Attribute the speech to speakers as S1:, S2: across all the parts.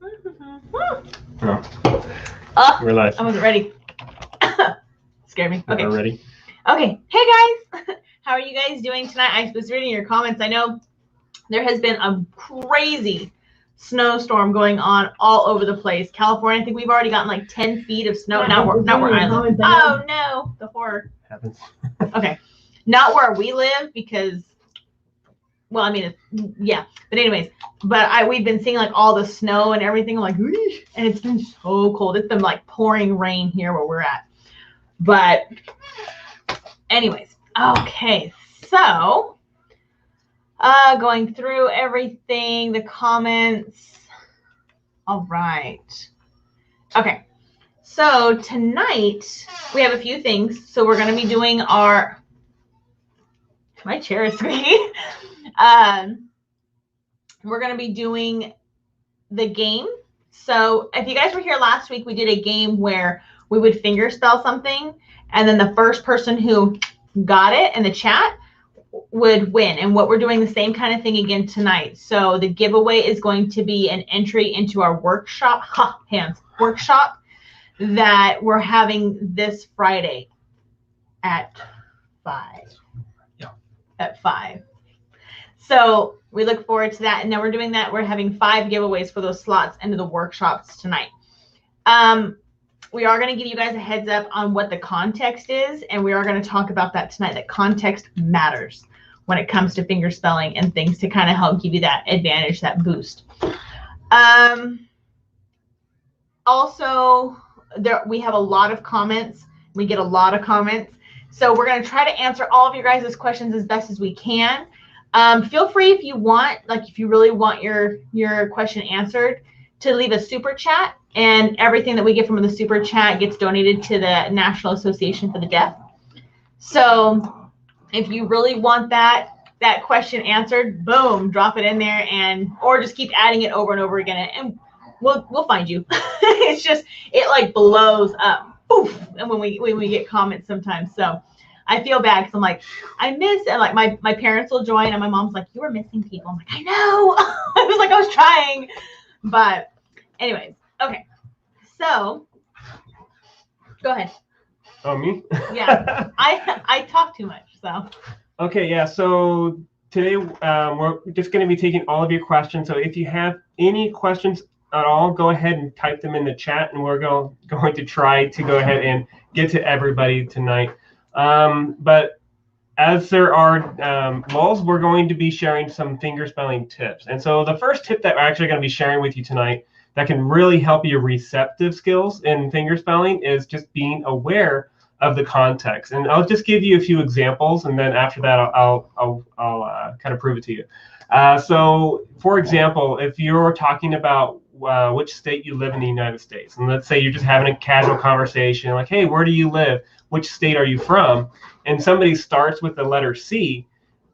S1: No.
S2: We're live. I wasn't ready. Scared me. Okay.
S1: We're ready.
S2: Okay. Hey guys, how are you guys doing tonight? I was reading your comments. I know there has been a crazy snowstorm going on all over the place. California, I think we've already gotten like 10 feet of snow. Not where I live. Oh no, the horror.
S1: Happens.
S2: Okay, not where we live because, well, I mean, yeah. But anyways, we've been seeing like all the snow and everything. I'm like, whoosh, and it's been so cold. It's been like pouring rain here where we're at. But anyways, okay, so going through everything, the comments. All right. Okay. So tonight we have a few things. So we're going to be doing our, my chair is squeaky. We're going to be doing the game. So if you guys were here last week, we did a game where we would fingerspell something, and then the first person who got it in the chat would win. And what we're doing the same kind of thing again tonight. So the giveaway is going to be an entry into our workshop, workshop that we're having this Friday at 5.
S1: Yeah.
S2: At 5. So we look forward to that. And then we're doing that. We're having 5 giveaways for those slots into the workshops tonight. We are going to give you guys a heads up on what the context is, and we are going to talk about that tonight, that context matters when it comes to fingerspelling and things to kind of help give you that advantage, that boost. Also, we have a lot of comments. We get a lot of comments. So we're going to try to answer all of your guys' questions as best as we can. Feel free if you want, like if you really want your question answered, to leave a super chat, and everything that we get from the super chat gets donated to the National Association for the Deaf. So if you really want that question answered, boom, drop it in there, or just keep adding it over and over again, and we'll find you. It's just, it like blows up, poof, and when we get comments sometimes. So I feel bad because I'm like, I miss, and like my parents will join, and my mom's like, you were missing people. I'm like, I know. I was trying. But anyways, okay. So go ahead.
S1: Oh, me?
S2: Yeah. I talk too much, so.
S1: Okay, yeah. So today we're just going to be taking all of your questions. So if you have any questions at all, go ahead and type them in the chat, and we're going to try to go ahead and get to everybody tonight. But as there are lulls, we're going to be sharing some fingerspelling tips. And so the first tip that we're actually going to be sharing with you tonight that can really help your receptive skills in fingerspelling is just being aware of the context. And I'll just give you a few examples, and then after that, I'll kind of prove it to you. So, for example, if you're talking about which state you live in the United States, and let's say you're just having a casual conversation, like, hey, where do you live? Which state are you from? And somebody starts with the letter C,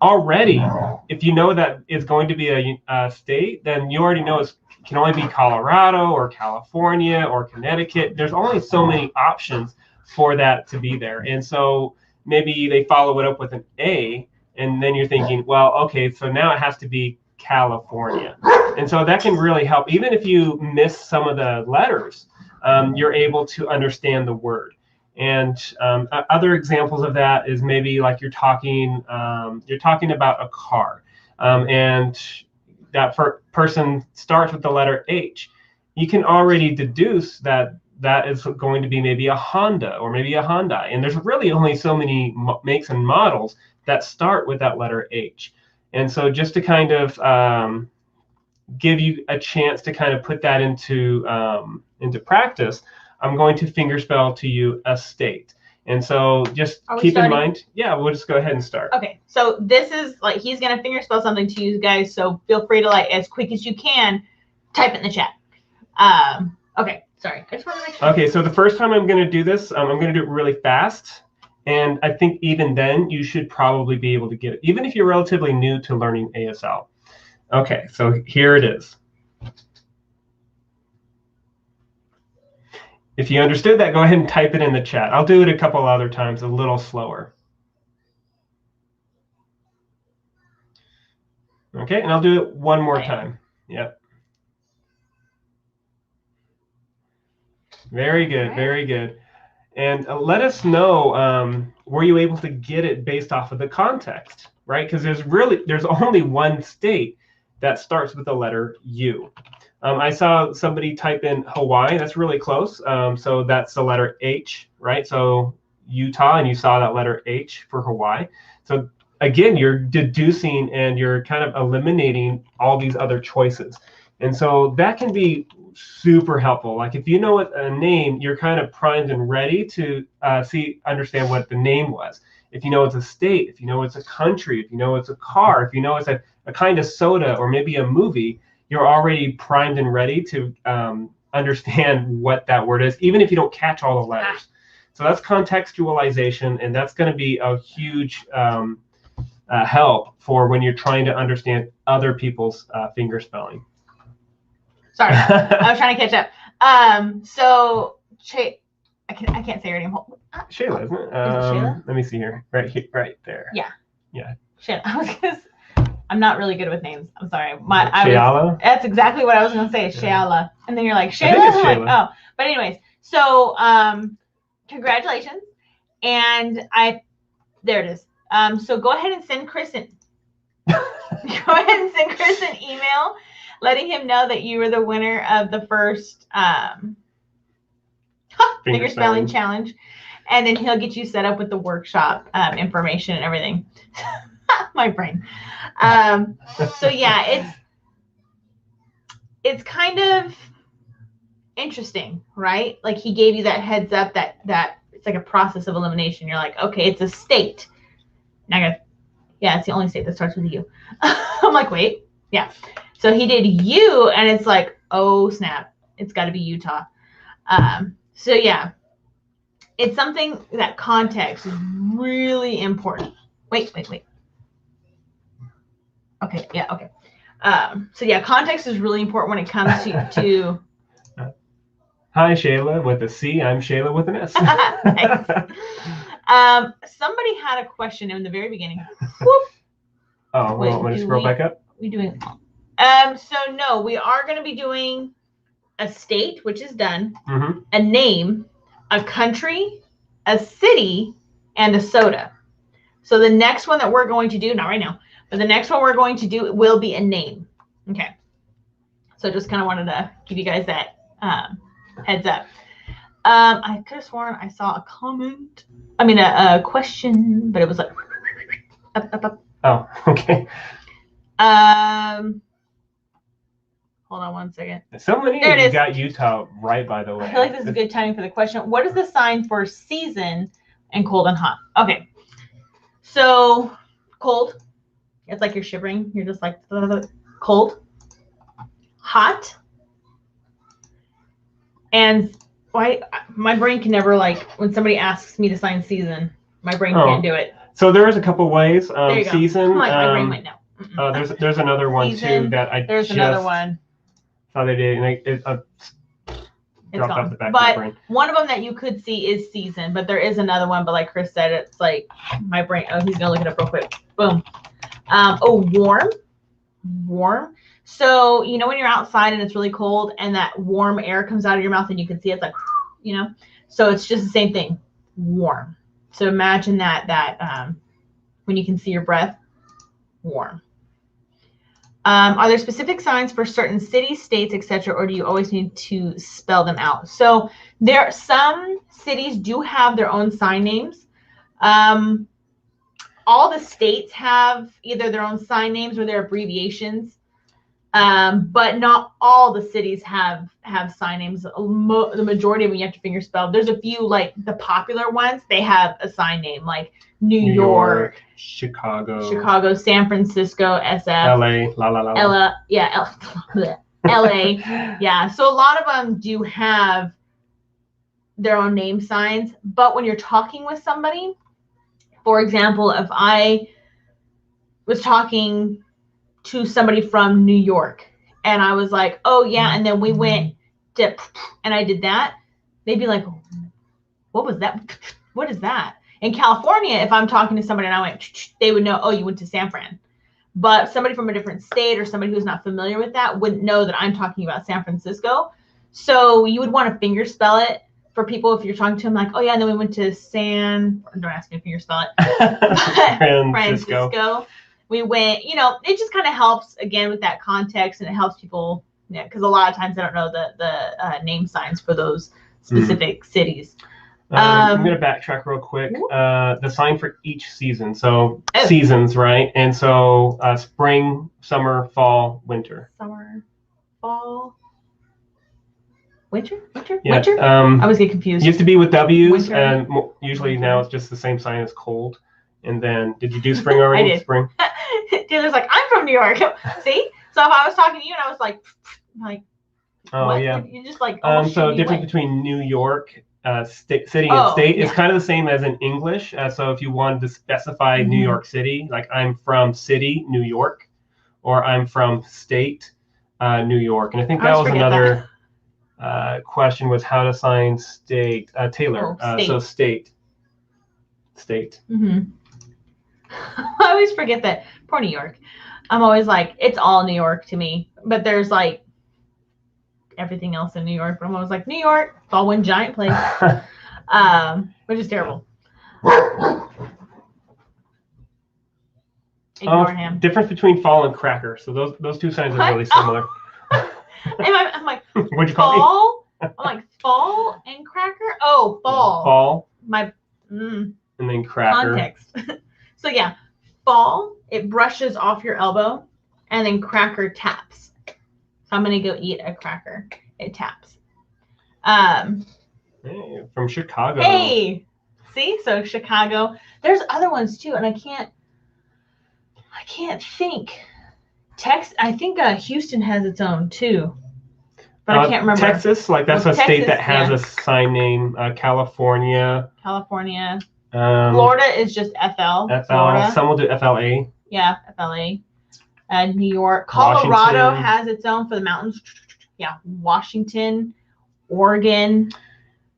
S1: already, if you know that it's going to be a state, then you already know it can only be Colorado or California or Connecticut. There's only so many options for that to be there. And so maybe they follow it up with an A, and then you're thinking, well, okay, so now it has to be California. And so that can really help. Even if you miss some of the letters, you're able to understand the word. And other examples of that is maybe like you're talking about a car, and that person starts with the letter H. You can already deduce that is going to be maybe a Honda or maybe a Hyundai. And there's really only so many makes and models that start with that letter H. And so just to kind of give you a chance to kind of put that into practice, I'm going to fingerspell to you a state. And so just keep in mind, yeah, we'll just go ahead and start.
S2: Okay, so this is like, he's going to fingerspell something to you guys, so feel free to, like, as quick as you can, type it in the chat. Okay, sorry. I just want to make sure.
S1: Okay, so the first time I'm going to do this, I'm going to do it really fast. And I think even then, you should probably be able to get it, even if you're relatively new to learning ASL. Okay, so here it is. If you understood that, go ahead and type it in the chat. I'll do it a couple other times, a little slower. Okay, and I'll do it one more time. Yep. Very good.
S2: Right.
S1: Very good. And let us know, were you able to get it based off of the context, right? Because there's only one state that starts with the letter U. I saw somebody type in Hawaii. That's really close. So that's the letter H, right? So Utah, and you saw that letter H for Hawaii. So again, you're deducing and you're kind of eliminating all these other choices. And so that can be super helpful. Like if you know a name, you're kind of primed and ready to understand what the name was. If you know it's a state, if you know it's a country, if you know it's a car, if you know it's a kind of soda or maybe a movie, you're already primed and ready to understand what that word is, even if you don't catch all the letters. So that's contextualization, and that's going to be a huge help for when you're trying to understand other people's finger spelling.
S2: Sorry, I was trying to catch up. So I can't say her name.
S1: Shayla, isn't it?
S2: Is it Shayla?
S1: Let me see here. Right there.
S2: Yeah.
S1: Yeah.
S2: Shayla. I'm not really good with names. I'm sorry.
S1: Shayla?
S2: That's exactly what I was going to say. Shayla. And then you're like, Shayla?
S1: I think it's Shayla.
S2: Like, oh. But anyways, so congratulations. And there it is. So go ahead and send Chris an email letting him know that you were the winner of the first finger spelling challenge. And then he'll get you set up with the workshop information and everything. My brain. So yeah, it's kind of interesting, right? Like he gave you that heads up that it's like a process of elimination. You're like, okay, it's a state. Now yeah, it's the only state that starts with a U. I'm like, wait, yeah. So he did U, and it's like, oh snap, it's got to be Utah. So yeah, it's something that context is really important. Wait. Okay, yeah, okay. So yeah, context is really important when it comes to
S1: Hi, Shayla with a C. I'm Shayla with an S.
S2: Somebody had a question in the very beginning. Whoop.
S1: Oh, well, want to scroll back up?
S2: We doing? So no, we are going to be doing a state, which is done, a name, a country, a city, and a soda. So the next one that we're going to do, not right now, but the next one we're going to do will be a name. Okay. So just kind of wanted to give you guys that heads up. I could have sworn I saw a comment. I mean, a question, but it was like up.
S1: Oh, okay.
S2: Hold on one second.
S1: So many of you got Utah right, by the way.
S2: I feel like this is good timing for the question. What is the sign for season and cold and hot? Okay. So cold, it's like you're shivering. You're just like cold. Hot. And why my brain can never, like, when somebody asks me to sign season, my brain can't do it.
S1: So there's a couple ways.
S2: There you go.
S1: Season.
S2: I'm like, my brain went no.
S1: There's another one
S2: season,
S1: too that
S2: there's another one.
S1: Saw they did, and it dropped off the back of my brain.
S2: One of them that you could see is season, but there is another one. But like Chris said, it's like my brain. Oh, he's gonna look it up real quick. Boom. Warm. So you know when you're outside and it's really cold, and that warm air comes out of your mouth, and you can see it's like, you know. So it's just the same thing. Warm. So imagine that when you can see your breath, warm. Are there specific signs for certain cities, states, etc., or do you always need to spell them out? So some cities do have their own sign names. All the states have either their own sign names or their abbreviations, but not all the cities have sign names. The majority of them you have to finger spell. There's a few, like the popular ones, they have a sign name, like New York, Chicago, San Francisco, SF, LA, LA. Yeah. So a lot of them do have their own name signs, but when you're talking with somebody, for example, if I was talking to somebody from New York and I was like, oh yeah, and then we went to, and I did that, they'd be like, what was that? What is that? In California, if I'm talking to somebody and I went, they would know, oh, you went to San Fran. But somebody from a different state or somebody who's not familiar with that wouldn't know that I'm talking about San Francisco. So you would want to finger spell it for people if you're talking to them like, oh yeah, and then we went to don't ask me to finger spell it. Francisco. We went, it just kind of helps again with that context, and it helps people, because a lot of times they don't know the name signs for those specific cities.
S1: I'm going to backtrack real quick. The sign for each season. So seasons, right? And so spring, summer, fall, winter.
S2: Summer, fall, winter?
S1: Yeah,
S2: winter? I always get confused.
S1: Used to be with W's,
S2: Winter.
S1: and usually now it's just the same sign as cold. And then, did you do spring already?
S2: I did.
S1: Spring.
S2: Taylor's like, I'm from New York. See? So if I was talking to you and I was like,
S1: oh
S2: what?
S1: yeah.
S2: You just like.
S1: So difference between New York, city and state is kind of the same as in English. So if you wanted to specify New York City, like I'm from city, New York, or I'm from state, New York. And I think that was another question was how to sign state. Taylor.
S2: State.
S1: So state. State.
S2: I always forget that. Poor New York. I'm always like, it's all New York to me. But there's like everything else in New York. But I'm always like, New York, it's all one giant place. Which is terrible. Ignore him.
S1: Difference between fall and cracker. So those two signs are really similar.
S2: I'm like,
S1: what'd you call
S2: me? I'm like, fall and cracker? Oh, fall.
S1: Fall.
S2: And
S1: then cracker.
S2: Context. So yeah, fall, it brushes off your elbow, and then cracker taps. So I'm gonna go eat a cracker. It taps.
S1: Hey, from Chicago.
S2: Hey, see, so Chicago. There's other ones too, and I can't think. I think Houston has its own too, but I can't remember.
S1: Texas, like that's a state that has a sign name. California.
S2: Florida is just FL. Florida.
S1: Some will do FLA.
S2: Yeah, FLA. New York. Colorado has its own for the mountains. Yeah, Washington, Oregon.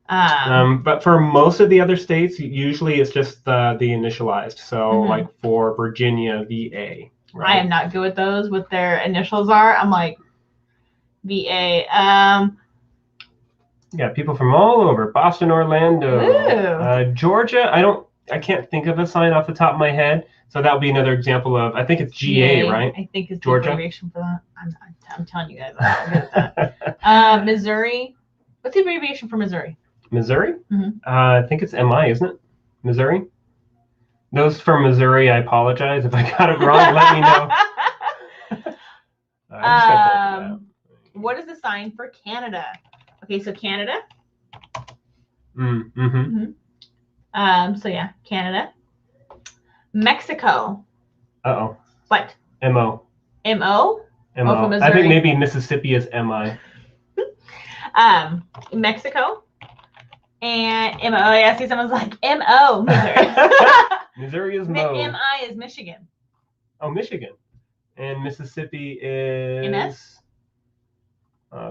S1: But for most of the other states, usually it's just the initialized. So like for Virginia, VA. Right?
S2: I am not good with those. What their initials are, I'm like VA.
S1: Yeah, people from all over, Boston, Orlando, Georgia. I can't think of a sign off the top of my head. So that would be another example of, I think it's GA, right?
S2: I think it's
S1: Georgia.
S2: Abbreviation for that. I'm telling you guys, I'm good at that. Missouri. What's the abbreviation for Missouri?
S1: Missouri? I think it's MI, isn't it? Missouri? Those from Missouri, I apologize if I got it wrong. Let me know.
S2: What is the sign for Canada? Okay, so Canada. So yeah, Canada. Mexico.
S1: Uh-oh.
S2: What?
S1: MO.
S2: MO?
S1: MO. I think maybe Mississippi is MI.
S2: Mexico. And MO. I see someone's like MO. Missouri.
S1: Missouri is Mo.
S2: MI is Michigan.
S1: Oh, Michigan. And Mississippi is
S2: MS?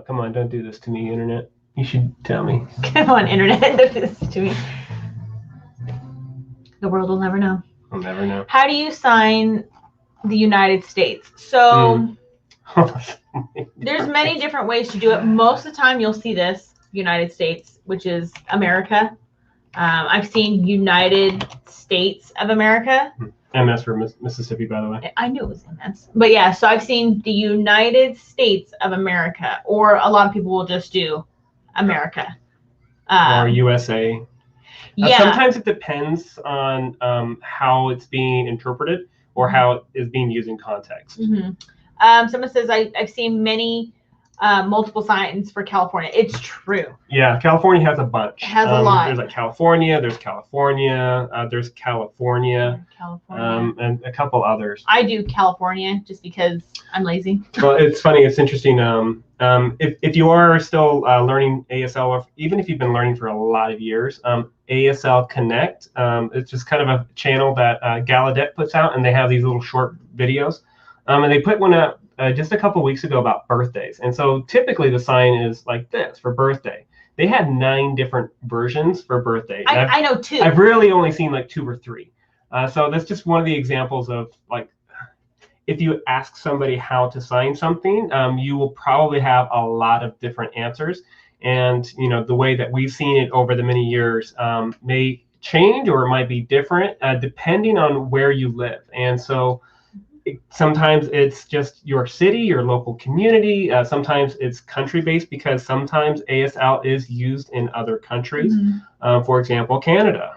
S1: Come on, don't do this to me, Internet. You should tell me.
S2: Come on, Internet, don't do this to me. The world will never know.
S1: I'll never know.
S2: How do you sign the United States? So there's many different ways to do it. Most of the time you'll see this, United States, which is America. I've seen United States of America.
S1: MS for Mississippi, by the way.
S2: I knew it was MS. But yeah, so I've seen the United States of America, or a lot of people will just do America.
S1: Or USA.
S2: Yeah.
S1: Sometimes it depends on how it's being interpreted or how it is being used in context.
S2: Someone says, I've seen many multiple signs for California. It's true.
S1: Yeah, California has a bunch.
S2: It has a lot.
S1: There's like California, there's California, and a couple others.
S2: I do California just because I'm lazy.
S1: Well, it's funny. It's interesting. If you are still learning ASL, or even if you've been learning for a lot of years, ASL Connect, it's just kind of a channel that Gallaudet puts out, and they have these little short videos. And they put one out just a couple weeks ago about birthdays. And so typically the sign is like this for birthday. They had 9 different versions for birthday.
S2: I know 2.
S1: I've really only seen like 2 or 3. So that's just one of the examples of like, if you ask somebody how to sign something, you will probably have a lot of different answers. And the way that we've seen it over the many years may change, or it might be different depending on where you live. And so sometimes it's just your city, your local community. Sometimes it's country-based, because sometimes ASL is used in other countries. For example, Canada.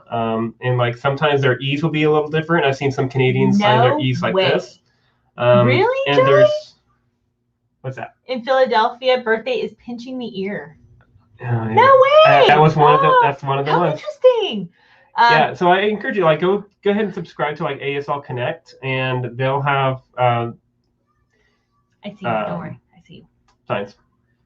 S1: And like sometimes their E's will be a little different. I've seen some Canadians sign their E's like this.
S2: Really,
S1: and
S2: Joey?
S1: there's, what's that?
S2: In Philadelphia, birthday is pinching the ear.
S1: Yeah.
S2: No way.
S1: That was one of the. That's one of the
S2: how
S1: ones.
S2: Interesting.
S1: Yeah, so I encourage you, like, go ahead and subscribe to like ASL Connect, and they'll have.
S2: I see you. Don't worry, I see you.
S1: Signs.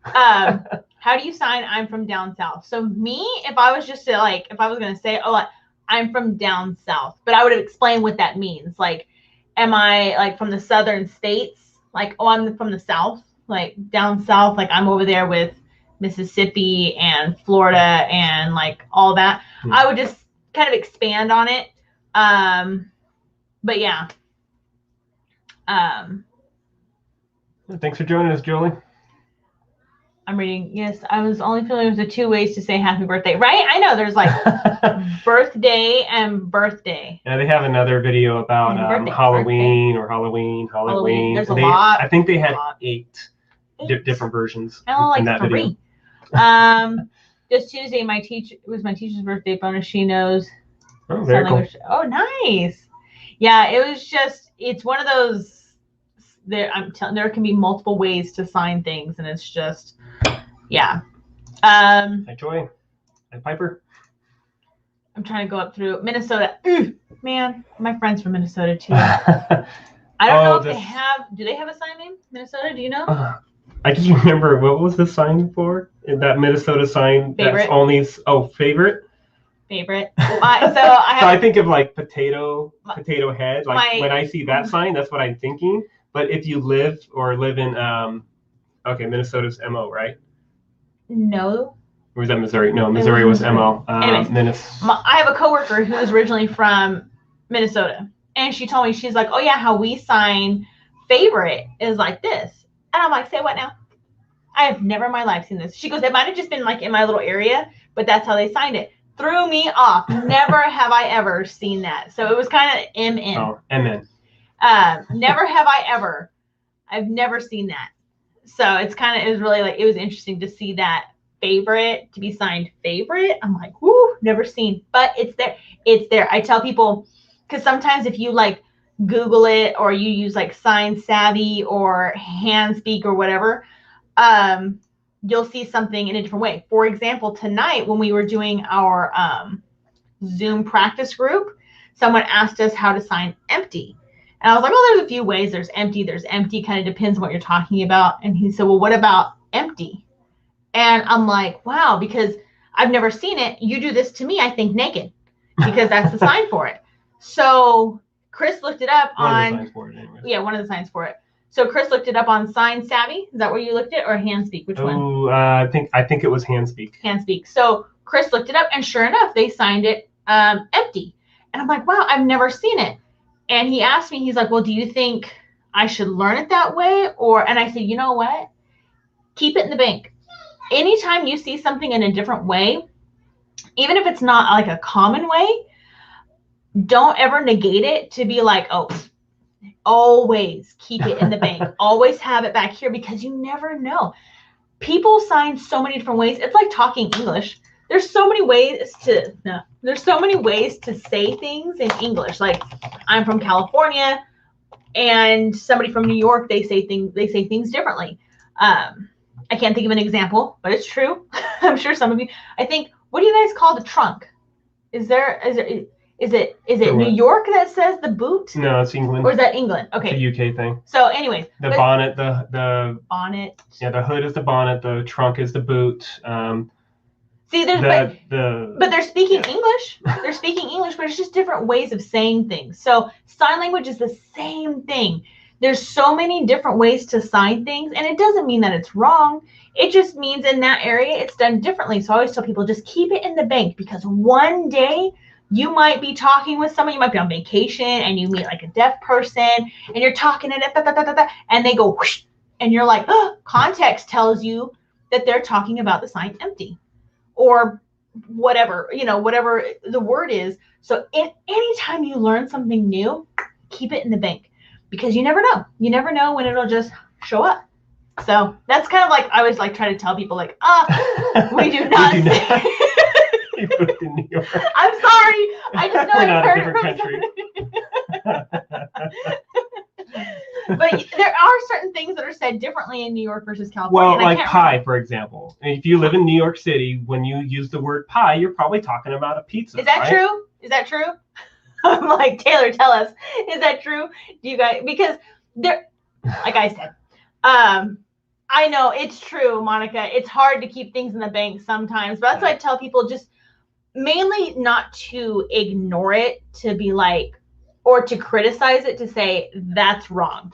S2: How do you sign "I'm from down south"? So me, if I was just to, like, if I was gonna say, "Oh, I'm from down south," but I would have explained what that means. Like, am I like from the southern states? Like, oh, I'm from the south, like down south, like I'm over there with Mississippi and Florida and like all that. I would just kind of expand on it. But yeah.
S1: Thanks for joining us, Julie.
S2: I'm reading. Yes, I was only familiar with the 2 ways to say happy birthday. Right? I know there's like birthday and birthday.
S1: Yeah, they have another video about Halloween or Halloween.
S2: There's a lot.
S1: I think they had 8 different versions in that video.
S2: This Tuesday, was my teacher's birthday bonus. She knows.
S1: Oh, very cool.
S2: Oh, nice. Yeah, it was just. It's one of those. There can be multiple ways to sign things, and it's just, yeah.
S1: Hi, Joy. Hi, Piper.
S2: I'm trying to go up through Minnesota. Man, my friend's from Minnesota too. I don't know if they have. Do they have a sign name, Minnesota? Do you know?
S1: I just remember, what was the sign for? That Minnesota sign.
S2: Favorite.
S1: That's only favorite.
S2: Favorite. I
S1: think of like potato head. Like when I see that sign, that's what I'm thinking. But if you live in, Minnesota's MO, right?
S2: No.
S1: Or was that Missouri? No, Missouri was MO.
S2: Anyways, I have a coworker who is originally from Minnesota, and she told me, she's like, oh yeah, how we sign favorite is like this. And I'm like, say what now? I have never in my life seen this. She goes, it might have just been like in my little area, but that's how they signed it. Threw me off. Never have I ever seen that. So it was kind of MN.
S1: Oh, MN.
S2: Never have I ever. I've never seen that. So it was really like, it was interesting to see that favorite to be signed favorite. I'm like, whoo, never seen, but it's there. It's there. I tell people, because sometimes if you like Google it, or you use like Sign Savvy or Handspeak or whatever, you'll see something in a different way. For example, tonight when we were doing our Zoom practice group, someone asked us how to sign empty. And I was like, well, there's a few ways. There's empty, kind of depends on what you're talking about. And he said, well, what about empty? And I'm like, wow, because I've never seen it. You do this to me, I think naked, because that's the sign for it. So Chris looked it up on, one of the signs for it. So Chris looked it up on Sign Savvy. Is that where you looked it, or Handspeak? Which one?
S1: Oh, I think it was Handspeak.
S2: Handspeak. So Chris looked it up, and sure enough, they signed it empty. And I'm like, wow, I've never seen it. And he asked me, he's like, well, do you think I should learn it that way? And I said, you know what? Keep it in the bank. Anytime you see something in a different way, even if it's not like a common way, don't ever negate it to be like, oh, always keep it in the bank. Always have it back here, because you never know. People sign so many different ways. It's like talking English. There's so many ways to say things in English. Like, I'm from California, and somebody from New York, they say things differently. I can't think of an example, but it's true. I'm sure some of you. I think, what do you guys call the trunk? Is it New York that says the boot?
S1: No, it's England.
S2: Or is that England? Okay.
S1: It's a UK thing.
S2: So anyways.
S1: The bonnet, the
S2: bonnet.
S1: Yeah, the hood is the bonnet, the trunk is the boot.
S2: See, but they're speaking English. They're speaking English, but it's just different ways of saying things. So sign language is the same thing. There's so many different ways to sign things, and it doesn't mean that it's wrong. It just means in that area it's done differently. So I always tell people, just keep it in the bank, because one day You might be talking with someone, you might be on vacation and you meet like a deaf person and you're talking and they go whoosh, and you're like, oh, context tells you that they're talking about the sign empty or whatever, whatever the word is. So anytime you learn something new, keep it in the bank because you never know. You never know when it'll just show up. So that's kind of like, I always like try to tell people like, we do not.
S1: You moved to New York.
S2: I'm sorry. I just know
S1: We're
S2: I've
S1: not a
S2: heard
S1: different country.
S2: But there are certain things that are said differently in New York versus California.
S1: Well, like pie, for example. If you live in New York City, when you use the word pie, you're probably talking about a pizza.
S2: Is that
S1: right?
S2: true? Is that true? I'm like, Taylor, tell us. Is that true? Do you guys, because there, like I said, I know it's true, Monica. It's hard to keep things in the bank sometimes, but that's why I tell people just mainly not to ignore it, to be like, or to criticize it, to say that's wrong.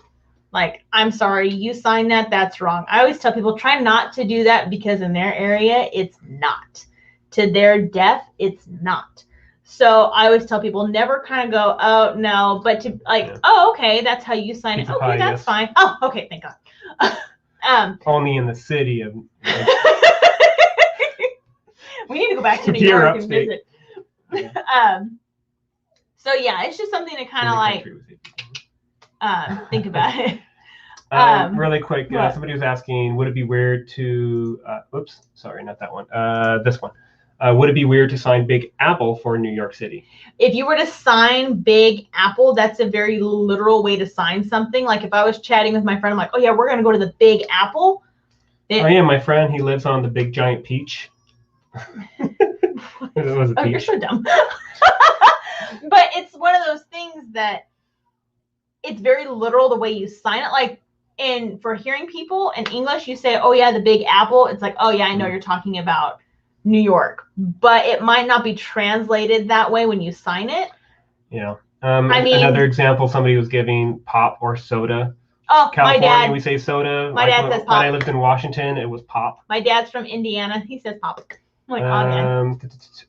S2: Like, I'm sorry, you signed that, that's wrong. I always tell people try not to do that because in their area, it's not. To their deaf, it's not. So I always tell people never kind of go, oh, no, but to like, oh, okay, that's how you sign it. Okay, that's fine. Oh, okay, thank God.
S1: Only in the city of.
S2: We need to go back to New York and visit. So yeah, it's just something to kind of like think about it.
S1: Really quick, somebody was asking, would it be weird to? Oops, sorry, not that one. This one. Would it be weird to sign Big Apple for New York City?
S2: If you were to sign Big Apple, that's a very literal way to sign something. Like if I was chatting with my friend, I'm like, oh yeah, we're gonna go to the Big Apple.
S1: Oh yeah, my friend, he lives on the Big Giant Peach. It was a peach.
S2: You're so dumb. But it's one of those things that it's very literal the way you sign it. Like for hearing people in English, you say, oh yeah, the Big Apple. It's like, oh yeah, I know you're talking about New York, but it might not be translated that way when you sign it.
S1: Yeah. I mean, another example, somebody was giving pop or soda.
S2: Oh,
S1: California,
S2: my dad.
S1: We say soda.
S2: My dad says pop.
S1: When I lived in Washington, it was pop.
S2: My dad's from Indiana. He says pop. I'm like,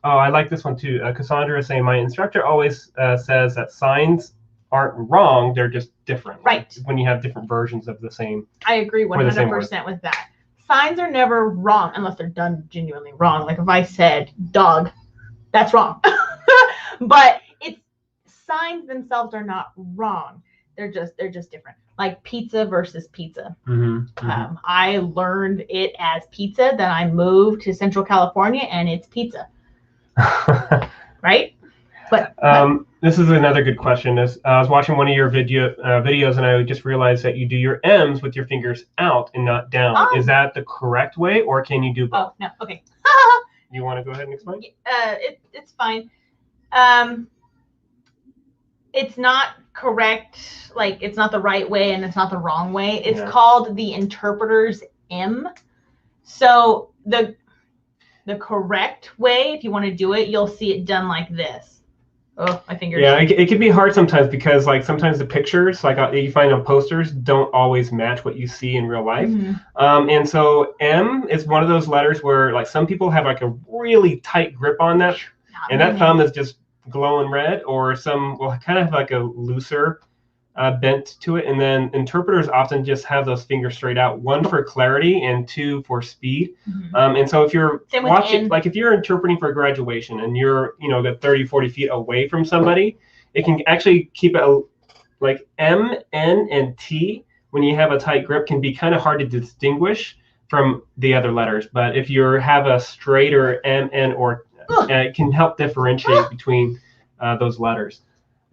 S1: oh, I like this one too. Cassandra is saying, my instructor always says that signs aren't wrong. They're just different.
S2: Right.
S1: When you have different versions of the same.
S2: I agree 100% with that. Signs are never wrong unless they're done genuinely wrong. Like if I said dog, that's wrong. But signs themselves are not wrong. They're just different. Like pizza versus pizza. I learned it as pizza. Then I moved to Central California and it's pizza. Right? But
S1: this is another good question. I was watching one of your videos and I just realized that you do your M's with your fingers out and not down. Oh. Is that the correct way or can you do both?
S2: Oh, no. Okay.
S1: You want to go ahead and explain?
S2: It's fine. It's not correct. Like it's not the right way and it's not the wrong way. It's called the interpreter's M. So the correct way, if you want to do it, you'll see it done like this. Oh, my fingers.
S1: Yeah, it can be hard sometimes because like sometimes the pictures like you find on posters don't always match what you see in real life. And so M is one of those letters where like some people have like a really tight grip on that, and that thumb is just glowing red, or some will kind of have like a looser bent to it. And then interpreters often just have those fingers straight out, one for clarity and two for speed. And so if you're watching, like if you're interpreting for graduation and you're, got 30, 40 feet away from somebody, it can actually keep it like M, N, and T when you have a tight grip can be kind of hard to distinguish from the other letters. But if you have a straighter M, N, or it can help differentiate between those letters.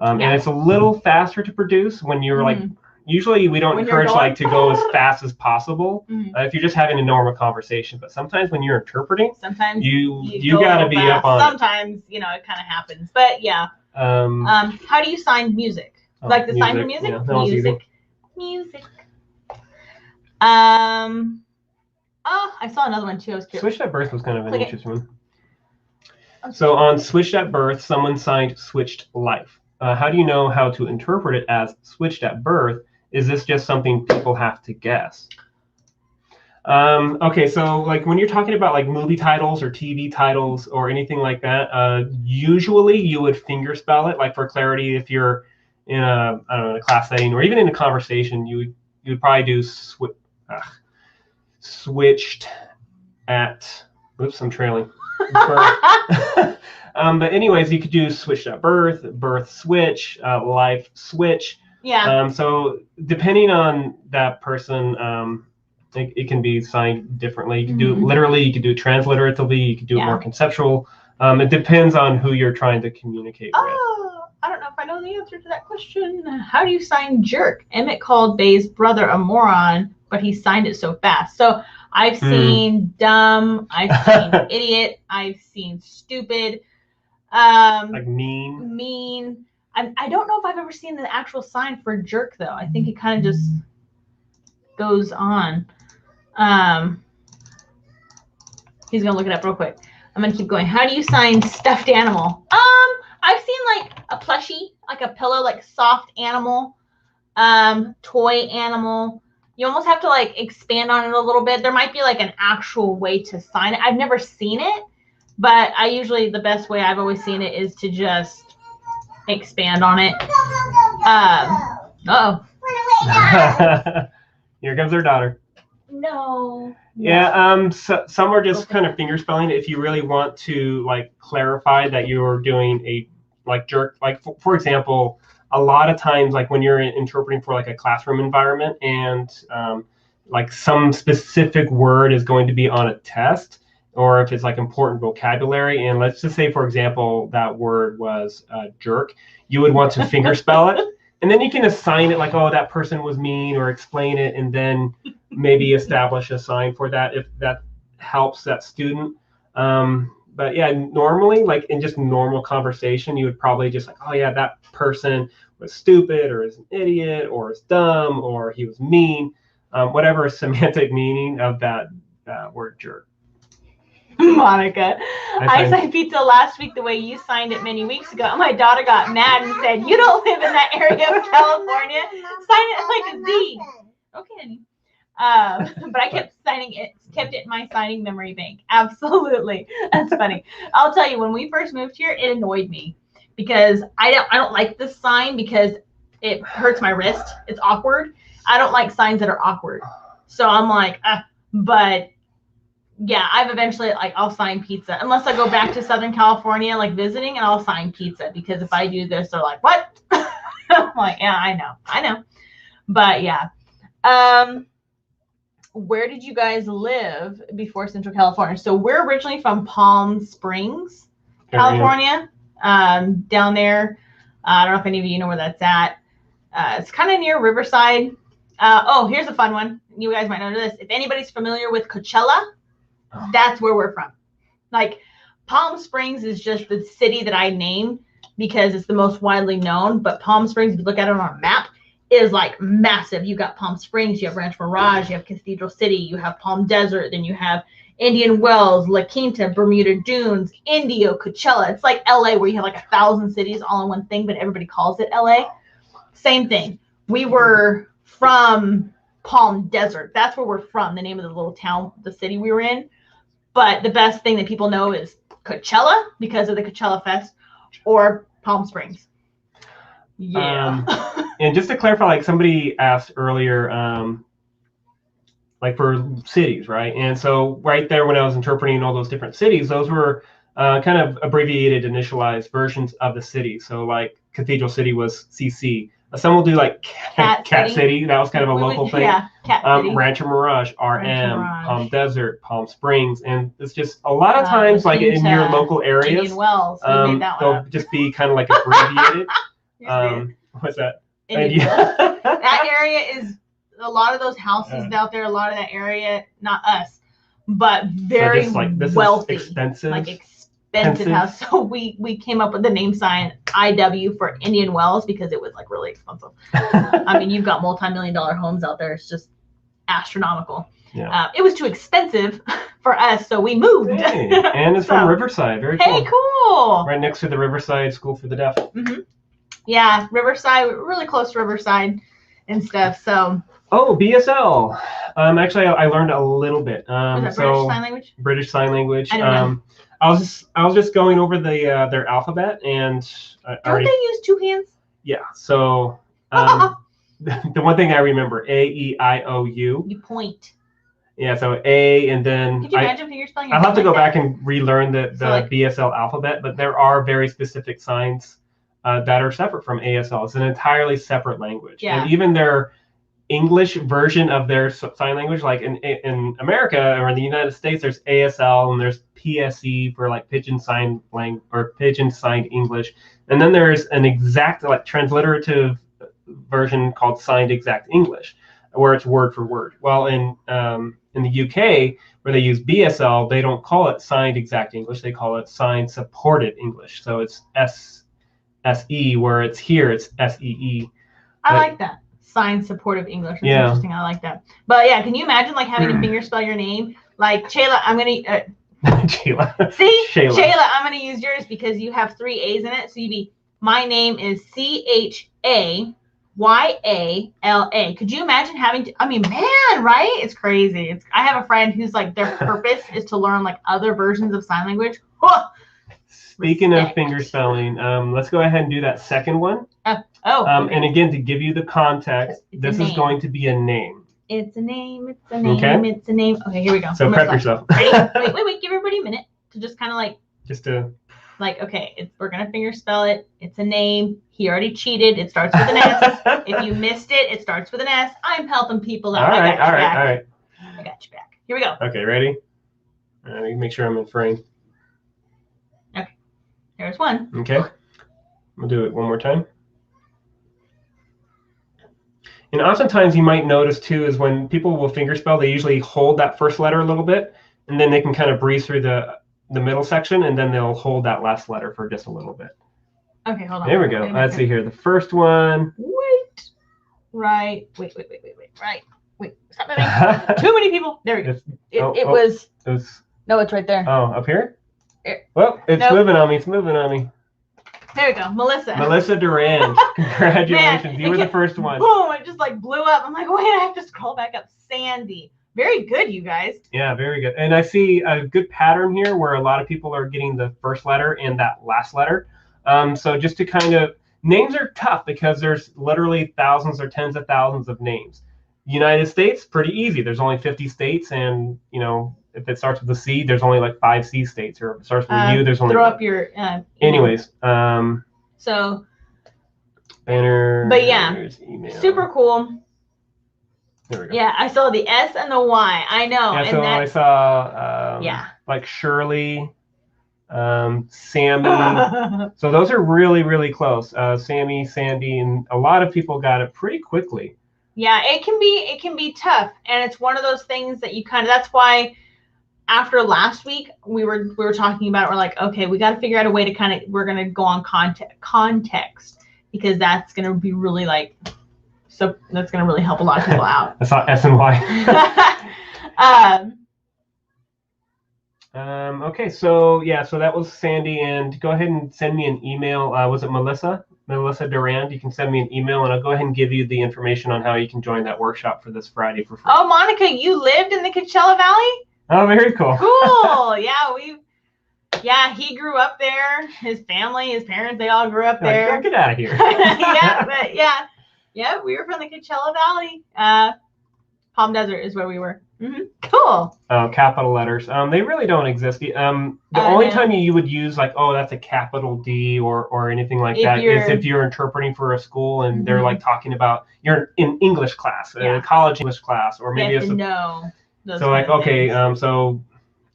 S1: And it's a little faster to produce when you're like, usually we don't encourage like to go as fast as possible if you're just having a normal conversation. But sometimes when you're interpreting,
S2: sometimes
S1: you got to be up on
S2: sometimes, it kind of happens. But yeah. How do you sign music? Like the sign for music?
S1: Yeah,
S2: music. Oh, I saw another one too. I was curious.
S1: Switched at birth was kind of an interesting one. So on Switched at birth, someone signed Switched life. How do you know how to interpret it as switched at birth? Is this just something people have to guess? Okay, so like when you're talking about like movie titles or TV titles or anything like that, usually you would fingerspell it, like for clarity. If you're in a, I don't know, a class setting or even in a conversation, you would probably do switched at. Oops, I'm trailing. But anyways, you could do switched at birth, birth switch, life switch.
S2: Yeah.
S1: So depending on that person, it can be signed differently. You can do it literally, you can do it transliteratively, you can do it more conceptual. It depends on who you're trying to communicate with.
S2: I don't know if I know the answer to that question. How do you sign jerk? Emmett called Bay's brother a moron, but he signed it so fast. So I've seen dumb, I've seen idiot, I've seen stupid.
S1: Like mean.
S2: Mean. I don't know if I've ever seen the actual sign for jerk, though. I think it kind of just goes on. He's going to look it up real quick. I'm going to keep going. How do you sign stuffed animal? I've seen like a plushie, like a pillow, like soft animal, toy animal. You almost have to like expand on it a little bit. There might be like an actual way to sign it. I've never seen it, but I usually, the best way I've always seen it is to just expand on it.
S1: Here comes our daughter.
S2: No.
S1: Yeah, so some are just kind of fingerspelling. If you really want to like clarify that you're doing a like jerk, like for example, a lot of times like when you're interpreting for like a classroom environment and like some specific word is going to be on a test, or if it's like important vocabulary, and let's just say for example that word was jerk, you would want to fingerspell it. And then you can assign it like, oh, that person was mean, or explain it, and then maybe establish a sign for that if that helps that student. But yeah, normally, like in just normal conversation, you would probably just like, oh yeah, that person was stupid, or is an idiot, or is dumb, or he was mean, whatever semantic meaning of that word jerk.
S2: Monica, I signed pizza last week the way you signed it many weeks ago. My daughter got mad and said, "You don't live in that area of California. Sign it like a Z." Okay, but I kept signing it, kept it in my signing memory bank. Absolutely, that's funny. I'll tell you, when we first moved here, it annoyed me because I don't like this sign because it hurts my wrist. It's awkward. I don't like signs that are awkward. So I'm like, but. Yeah, I've eventually, like, I'll sign pizza. Unless I go back to Southern California, like, visiting, and I'll sign pizza. Because if I do this, they're like, what? I'm like, yeah, I know. But, yeah. Where did you guys live before Central California? So, we're originally from Palm Springs, California. Down there. I don't know if any of you know where that's at. It's kind of near Riverside. Here's a fun one. You guys might know this. If anybody's familiar with Coachella, that's where we're from. Like, Palm Springs is just the city that I named because it's the most widely known. But Palm Springs, if you look at it on a map, is like massive. You got Palm Springs, you have Rancho Mirage, you have Cathedral City, you have Palm Desert, then you have Indian Wells, La Quinta, Bermuda Dunes, Indio, Coachella. It's like LA where you have like 1,000 cities all in one thing, but everybody calls it LA. Same thing. We were from Palm Desert. That's where we're from, the name of the little town, the city we were in. But the best thing that people know is Coachella because of the Coachella Fest, or Palm Springs. Yeah.
S1: And just to clarify, like somebody asked earlier, like for cities, right? And so right there when I was interpreting all those different cities, those were kind of abbreviated, initialized versions of the city. So like Cathedral City was CC. Some will do like Cat City. That was kind of a local thing.
S2: Yeah, Cat City.
S1: Rancho Mirage, RM, Palm Desert, Palm Springs. And it's just a lot of times, like in your local areas,
S2: Indian Wells,
S1: they'll just be kind of like abbreviated. What's that?
S2: That area is, a lot of those houses out there, a lot of that area, not us, but very so like, this wealthy.
S1: Is expensive.
S2: Like expensive house. So we came up with the name sign IW for Indian Wells because it was like really expensive. I mean, you've got multi-million-dollar homes out there. It's just astronomical. Yeah. It was too expensive for us, so we moved.
S1: Hey, and it's from Riverside. Very cool.
S2: Hey, cool.
S1: Right next to the Riverside School for the Deaf.
S2: Yeah, Riverside. We're really close to Riverside and stuff. So
S1: Oh, BSL. Actually, I learned a little bit.
S2: Was that British Sign Language?
S1: British Sign Language.
S2: I don't know.
S1: I was just going over their alphabet, and
S2: Don't they use two hands?
S1: Yeah. So the one thing I remember, A, E, I, O, U.
S2: You point.
S1: Yeah. So A, and then
S2: could you imagine fingerspelling?
S1: I'll have to go back and relearn the
S2: like,
S1: BSL alphabet, but there are very specific signs that are separate from ASL. It's an entirely separate language, and even their English version of their sign language, like in America or in the United States, there's ASL and there's PSE for like Pigeon Sign Language or Pigeon Signed English, and then there's an exact like transliterative version called Signed Exact English, where it's word for word. Well, in the UK, where they use BSL, they don't call it Signed Exact English; they call it Signed Supported English. So it's SE, where it's here it's SEE.
S2: I like that. Sign supportive English. That's interesting. I like that. But yeah, can you imagine like having to fingerspell your name? Like Chayla, I'm gonna
S1: Chayla.
S2: See, Chayla, I'm gonna use yours because you have 3 A's in it. So you'd be, my name is CHAYALA. Could you imagine having to? I mean, man, right? It's crazy. I have a friend who's like their purpose is to learn like other versions of sign language.
S1: Speaking of fingerspelling, let's go ahead and do that second one.
S2: Okay.
S1: And again, to give you the context, this is going to be a name.
S2: It's a name. It's a name. Okay. It's a name. Okay, here we go.
S1: So prep yourself.
S2: Ready? Wait. Give everybody a minute to just kind of like.
S1: Just to.
S2: Like, okay, we're going to fingerspell it. It's a name. He already cheated. It starts with an S. If you missed it, it starts with an S. I'm helping people out.
S1: All right.
S2: I got you back. Here we go.
S1: Okay, ready? Let me make sure I'm in frame.
S2: Okay. There's one.
S1: Okay. We'll do it one more time. And oftentimes you might notice too is when people will fingerspell, they usually hold that first letter a little bit, and then they can kind of breeze through the middle section, and then they'll hold that last letter for just a little bit.
S2: Okay, hold on.
S1: There we go. Let's see here. The first one.
S2: Wait. Right. Wait. Right. Wait. Stop moving. Too many people. There we go. It was. No, it's right there.
S1: Oh, up here? Well, it's moving on me. It's moving on me.
S2: There we go. Melissa
S1: Durand. Congratulations. Man, you were the first one.
S2: Boom. It just like blew up. I'm like, wait, I have to scroll back up. Sandy. Very good, you guys.
S1: Yeah, very good. And I see a good pattern here where a lot of people are getting the first letter and that last letter. So just to kind of, names are tough because there's literally thousands or tens of thousands of names. United States, pretty easy. There's only 50 states, and you know, if it starts with a C, there's only like 5 C states, or if it starts with U, there's only.
S2: Throw up your.
S1: Anyways.
S2: So.
S1: Banner.
S2: But yeah, super cool.
S1: There we go.
S2: Yeah, I saw the S and the Y. I know.
S1: Yeah, so I saw like Shirley, Sammy. So those are really, really close. Sammy, Sandy, and a lot of people got it pretty quickly.
S2: Yeah, it can be tough, and it's one of those things that you kind of. That's why after last week we were talking about it, we're like, okay, we got to figure out a way to kind of, we're gonna go on context because that's gonna be really like. So that's going to really help a lot of people out.
S1: I saw S and Y. Okay, so yeah, so that was Sandy, and go ahead and send me an email. Was it Melissa Durand? You can send me an email, and I'll go ahead and give you the information on how you can join that workshop for this Friday for free.
S2: Oh, Monica, you lived in the Coachella Valley?
S1: Oh, very cool.
S2: Cool. Yeah, he grew up there. His family, his parents, they all grew up there.
S1: Yeah, get out of here.
S2: Yeah, we were from the Coachella Valley. Palm Desert is where we were. Mm-hmm. Cool.
S1: Oh, capital letters. They really don't exist. The only time you would use like, oh, that's a capital D or anything like that is if you're interpreting for a school and they're like talking about you're in English class, a college English class, or maybe it's so like okay, so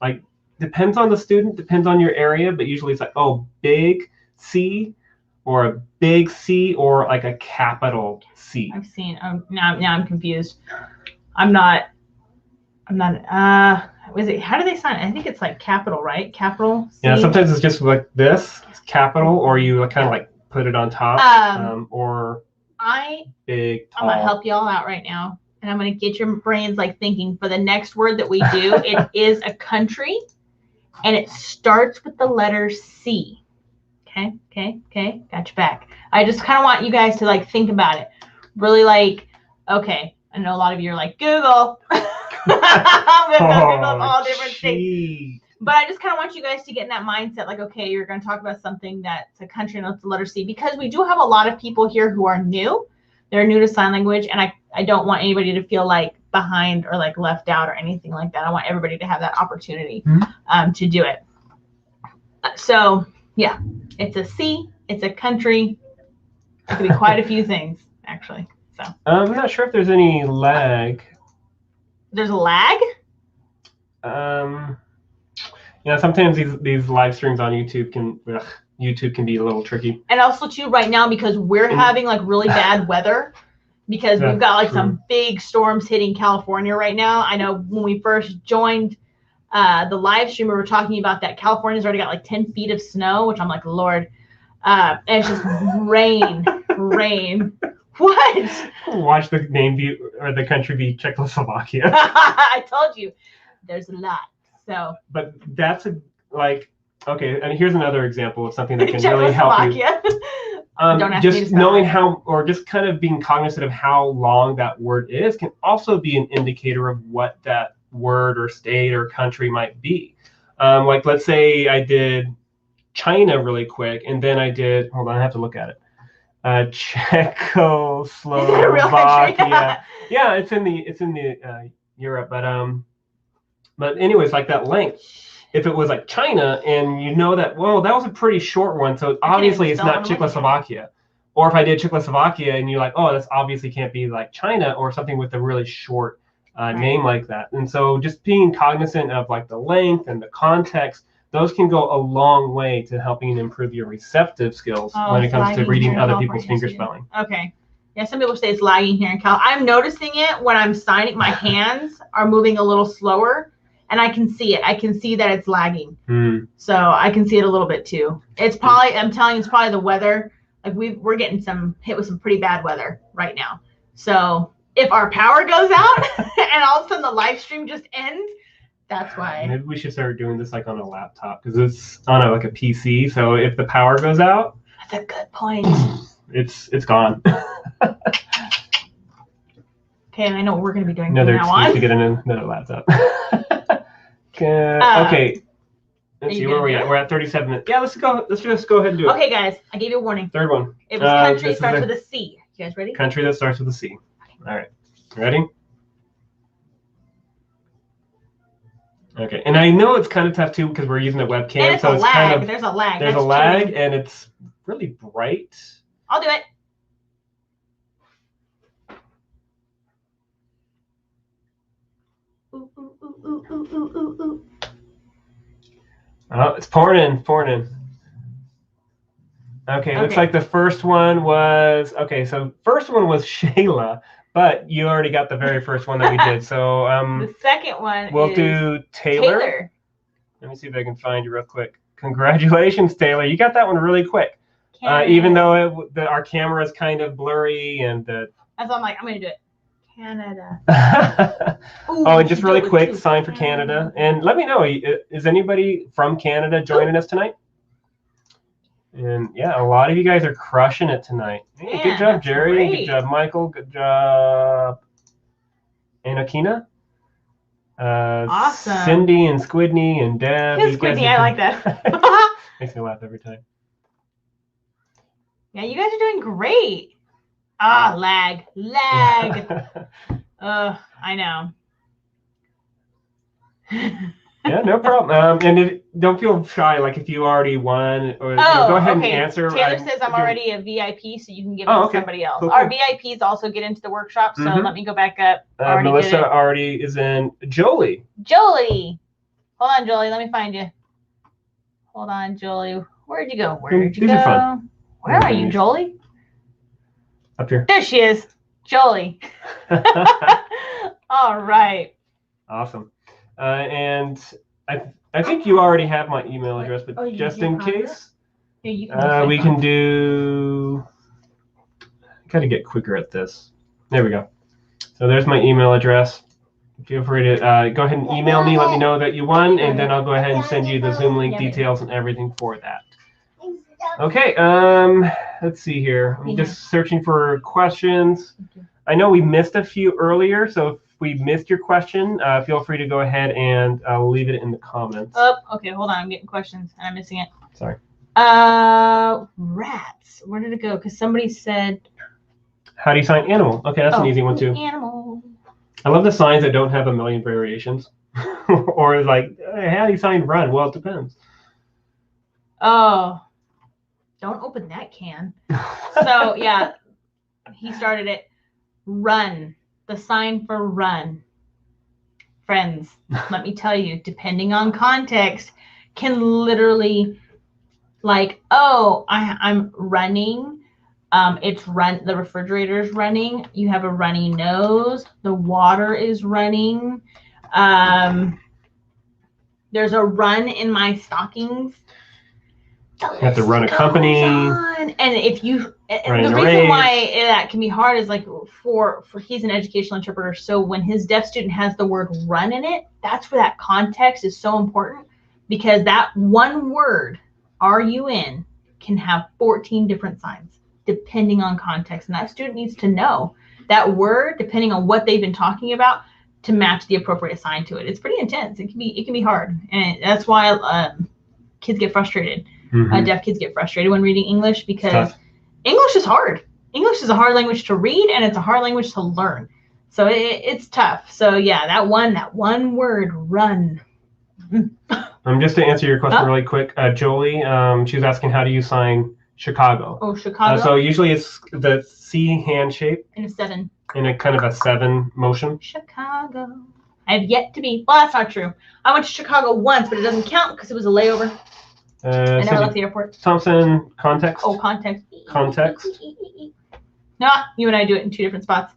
S1: like depends on the student, depends on your area, but usually it's like big C. Or a big C or like a capital C.
S2: I've seen. Now I'm confused. I'm not. Was it? How do they sign it? I think it's like capital, right? Capital. C?
S1: Yeah. Sometimes it's just like this capital, or you kind of like put it on top, or big. Tall.
S2: I'm gonna help y'all out right now, and I'm gonna get your brains like thinking for the next word that we do. It is a country, and it starts with the letter C. Okay. Got you back. I just kind of want you guys to like think about it. Really like, okay, I know a lot of you are like, Google. I'm going to Google all different things. But I just kind of want you guys to get in that mindset, like, okay, you're going to talk about something that's a country and it's the letter C, because we do have a lot of people here who are new. They're new to sign language, and I don't want anybody to feel like behind or like left out or anything like that. I want everybody to have that opportunity to do it. So, yeah, it's a C, it's a country. It could be quite a few things, actually. So
S1: I'm not sure if there's any lag.
S2: There's a lag?
S1: Sometimes these live streams on YouTube can be a little tricky.
S2: And also too, right now, because we're having like really bad weather, because we've got like some big storms hitting California right now. I know when we first joined the live stream, we were talking about that California's already got like 10 feet of snow, which I'm like, Lord, and it's just rain. What?
S1: Watch the name be, or the country be Czechoslovakia.
S2: I told you, there's a lot. So. But
S1: that's okay. And here's another example of something that can really help you. Just knowing how, or just kind of being cognizant of how long that word is, can also be an indicator of what that word or state or country might be. Like, let's say I did China really quick, and then I did. Hold on, I have to look at it. Czechoslovakia. Yeah, it's in the Europe, but anyways, like that length. If it was like China, and you know that, well, that was a pretty short one, so obviously it's not Czechoslovakia. Or if I did Czechoslovakia, and you're like, oh, this obviously can't be like China, or something with a really short name like that. And so just being cognizant of like the length and the context, those can go a long way to helping improve your receptive skills when it comes to reading other people's fingerspelling.
S2: Okay. Yeah, some people say it's lagging here in Cal. I'm noticing it when I'm signing. My hands are moving a little slower, and I can see it. I can see that it's lagging. So I can see it a little bit too. It's probably, I'm telling you, it's probably the weather. Like we're getting hit with some pretty bad weather right now. So if our power goes out and all of a sudden the live stream just ends, that's why.
S1: Maybe we should start doing this like on a laptop, because it's on like a PC. So if the power goes out,
S2: that's a good point.
S1: It's gone.
S2: Okay, and I know what we're going to be doing
S1: another
S2: from now on.
S1: To get another laptop. Okay. Let's see where we're at. We're at 37 minutes. Yeah, let's go. Let's just go ahead and do it.
S2: Okay, guys, I gave you a warning.
S1: Third one.
S2: It was country starts with a C. You guys ready?
S1: Country that starts with a C. All right. Ready? Okay. And I know it's kind of tough too, because we're using a webcam,
S2: and
S1: so it's kind of
S2: there's a lag.
S1: There's a lag, and it's really bright.
S2: I'll do it. Ooh.
S1: Oh, it's pouring in. Okay, looks like the first one was, so first one was Shayla, but you already got the very first one that we did. So
S2: the second one
S1: we'll do Taylor. Let me see if I can find you real quick. Congratulations, Taylor. You got that one really quick. Even though our camera is kind of blurry and
S2: that's why I'm like, I'm going to do it. Canada.
S1: Ooh, and just really quick, sign for Canada. And let me know, is anybody from Canada joining us tonight? And yeah, a lot of you guys are crushing it tonight. Hey, good job, Jerry. Great. Good job, Michael. Good job, Anokina.
S2: Awesome.
S1: Cindy and Squidney and Deb.
S2: Squidney, I like that.
S1: Makes me laugh every time.
S2: Yeah, you guys are doing great. Lag. I know.
S1: Yeah, no problem. And don't feel shy, like if you already won, or go ahead and answer.
S2: Taylor says I'm already a VIP, so you can give it to somebody else. Cool. Our VIPs also get into the workshop, so let me go back up.
S1: Melissa already is in. Jolie.
S2: Hold on, Jolie. Let me find you. Hold on, Jolie. Where'd you go? Where are you, Jolie?
S1: Up here.
S2: There she is. Jolie. All right.
S1: Awesome. And I think you already have my email address, but just in case, we can do. Gotta get quicker at this. There we go. So there's my email address. Feel free to go ahead and email me. Let me know that you won, and then I'll go ahead and send you the Zoom link details and everything for that. Okay. Let's see here. I'm just searching for questions. I know we missed a few earlier, so if we missed your question, feel free to go ahead and leave it in the comments.
S2: Oh, okay, hold on. I'm getting questions and I'm missing it.
S1: Sorry.
S2: Rats. Where did it go? Because somebody said.
S1: How do you sign animal? Okay, that's an easy one too.
S2: Animal.
S1: I love the signs that don't have a million variations. Or like, hey, how do you sign run? Well, it depends.
S2: Oh, don't open that can. So yeah, he started it. Run. The sign for run. Friends, let me tell you, depending on context, can literally like, oh, I'm running. It's run. The refrigerator's running. You have a runny nose. The water is running. There's a run in my stockings.
S1: You have to run a company.
S2: And if you, and the reason why that can be hard is like for he's an educational interpreter. So when his deaf student has the word run in it, that's where that context is so important, because that one word, RUN, can have 14 different signs depending on context. And that student needs to know that word, depending on what they've been talking about, to match the appropriate sign to it. It's pretty intense. It can be hard. And that's why kids get frustrated. Deaf kids get frustrated when reading English, because English is hard. English is a hard language to read, and it's a hard language to learn. So it's tough. So yeah, that one word, run.
S1: Just to answer your question really quick, Jolie, she was asking, how do you sign Chicago?
S2: Oh, Chicago.
S1: So usually it's the C hand shape.
S2: In a 7.
S1: In a kind of a 7 motion.
S2: Chicago. I have yet to be. Well, that's not true. I went to Chicago once, but it doesn't count because it was a layover. I never left the airport.
S1: Thompson, context.
S2: Oh, context.
S1: Context.
S2: No, you and I do it in 2 different spots.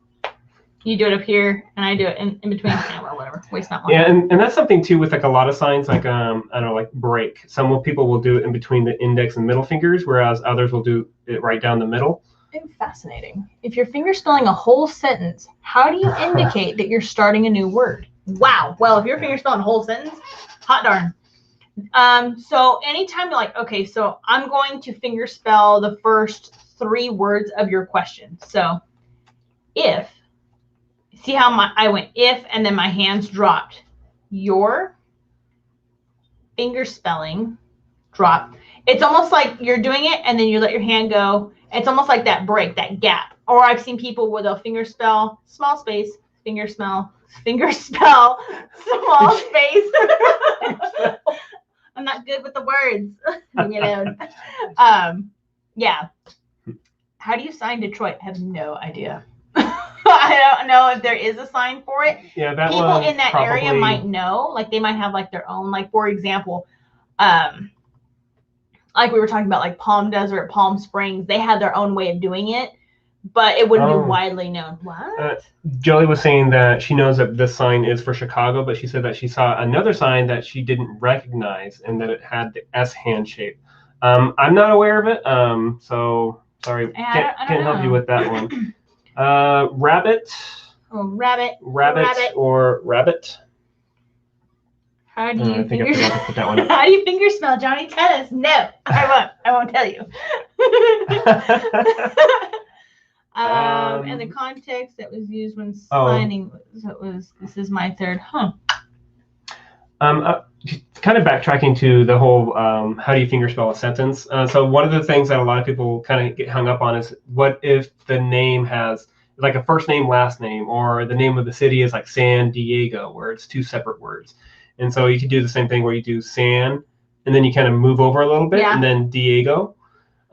S2: You do it up here, and I do it in between. Well, whatever. Waste not long.
S1: Yeah, and that's something too with like a lot of signs, like I don't know, like break. Some people will do it in between the index and middle fingers, whereas others will do it right down the middle.
S2: Fascinating. If you're fingerspelling a whole sentence, how do you indicate that you're starting a new word? Wow. Well, if you're fingerspelling a whole sentence, hot darn. So anytime you're like, okay, so I'm going to fingerspell the first 3 words of your question. So if, see how I went if, and then my hands dropped. Your fingerspelling drop. It's almost like you're doing it and then you let your hand go. It's almost like that break, that gap. Or I've seen people where they'll fingerspell, small space, fingerspell, small space. I'm not good with the words, you know. Yeah. How do you sign Detroit? I have no idea. I don't know if there is a sign for it.
S1: Yeah, that
S2: people in that area might know. Like they might have like their own. Like for example, like we were talking about, like Palm Desert, Palm Springs. They had their own way of doing it, but it wouldn't be widely known. What?
S1: Jolie was saying that she knows that this sign is for Chicago, but she said that she saw another sign that she didn't recognize and that it had the S hand shape. I'm not aware of it, so sorry, can't help you with that one. Rabbit.
S2: Oh, rabbit.
S1: Rabbit or rabbit.
S2: How do you
S1: put that one up.
S2: How do you fingerspell, Johnny? Tell us. No, I won't tell you. And the context that was used when signing was this is my third.
S1: Kind of backtracking to the whole how do you fingerspell a sentence. So one of the things that a lot of people kind of get hung up on is, what if the name has like a first name, last name, or the name of the city is like San Diego, where it's 2 separate words. And so you could do the same thing where you do San, and then you kind of move over a little bit, and then Diego.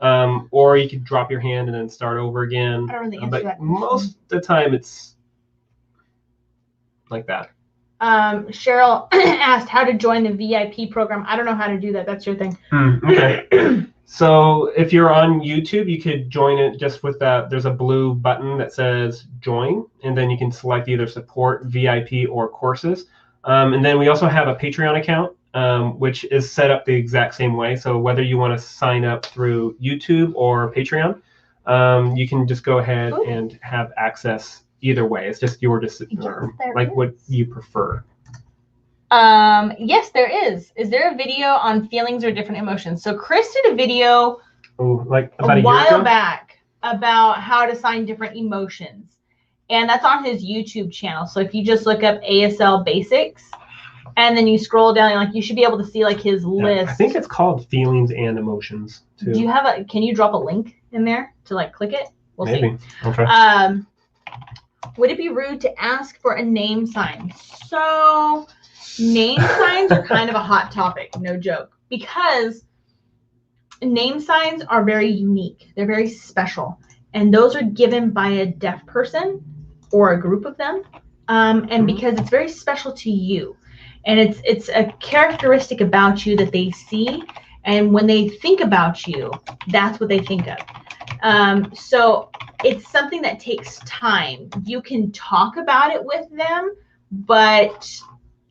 S1: Or you could drop your hand and then start over again.
S2: I don't really answer
S1: but
S2: that
S1: most of the time it's like that.
S2: Cheryl asked how to join the VIP program. I don't know how to do that. That's your thing.
S1: Okay. So if you're on YouTube, you could join it just with that. There's a blue button that says join, and then you can select either support, VIP, or courses. And then we also have a Patreon account, which is set up the exact same way. So whether you want to sign up through YouTube or Patreon, you can just go ahead and have access either way. It's just your decision, like what you prefer.
S2: Yes, there is. Is there a video on feelings or different emotions? So Chris did a video
S1: like about a
S2: while back about how to sign different emotions. And that's on his YouTube channel. So if you just look up ASL Basics and then you scroll down, like you should be able to see like his list.
S1: I think it's called Feelings and Emotions too.
S2: Do you have can you drop a link in there to like click it? We'll
S1: Maybe.
S2: see.
S1: Okay.
S2: Would it be rude to ask for a name sign? So name signs are kind of a hot topic, no joke, because name signs are very unique. They're very special. And those are given by a deaf person or a group of them. And because it's very special to you. And it's a characteristic about you that they see. And when they think about you, that's what they think of. So it's something that takes time. You can talk about it with them, but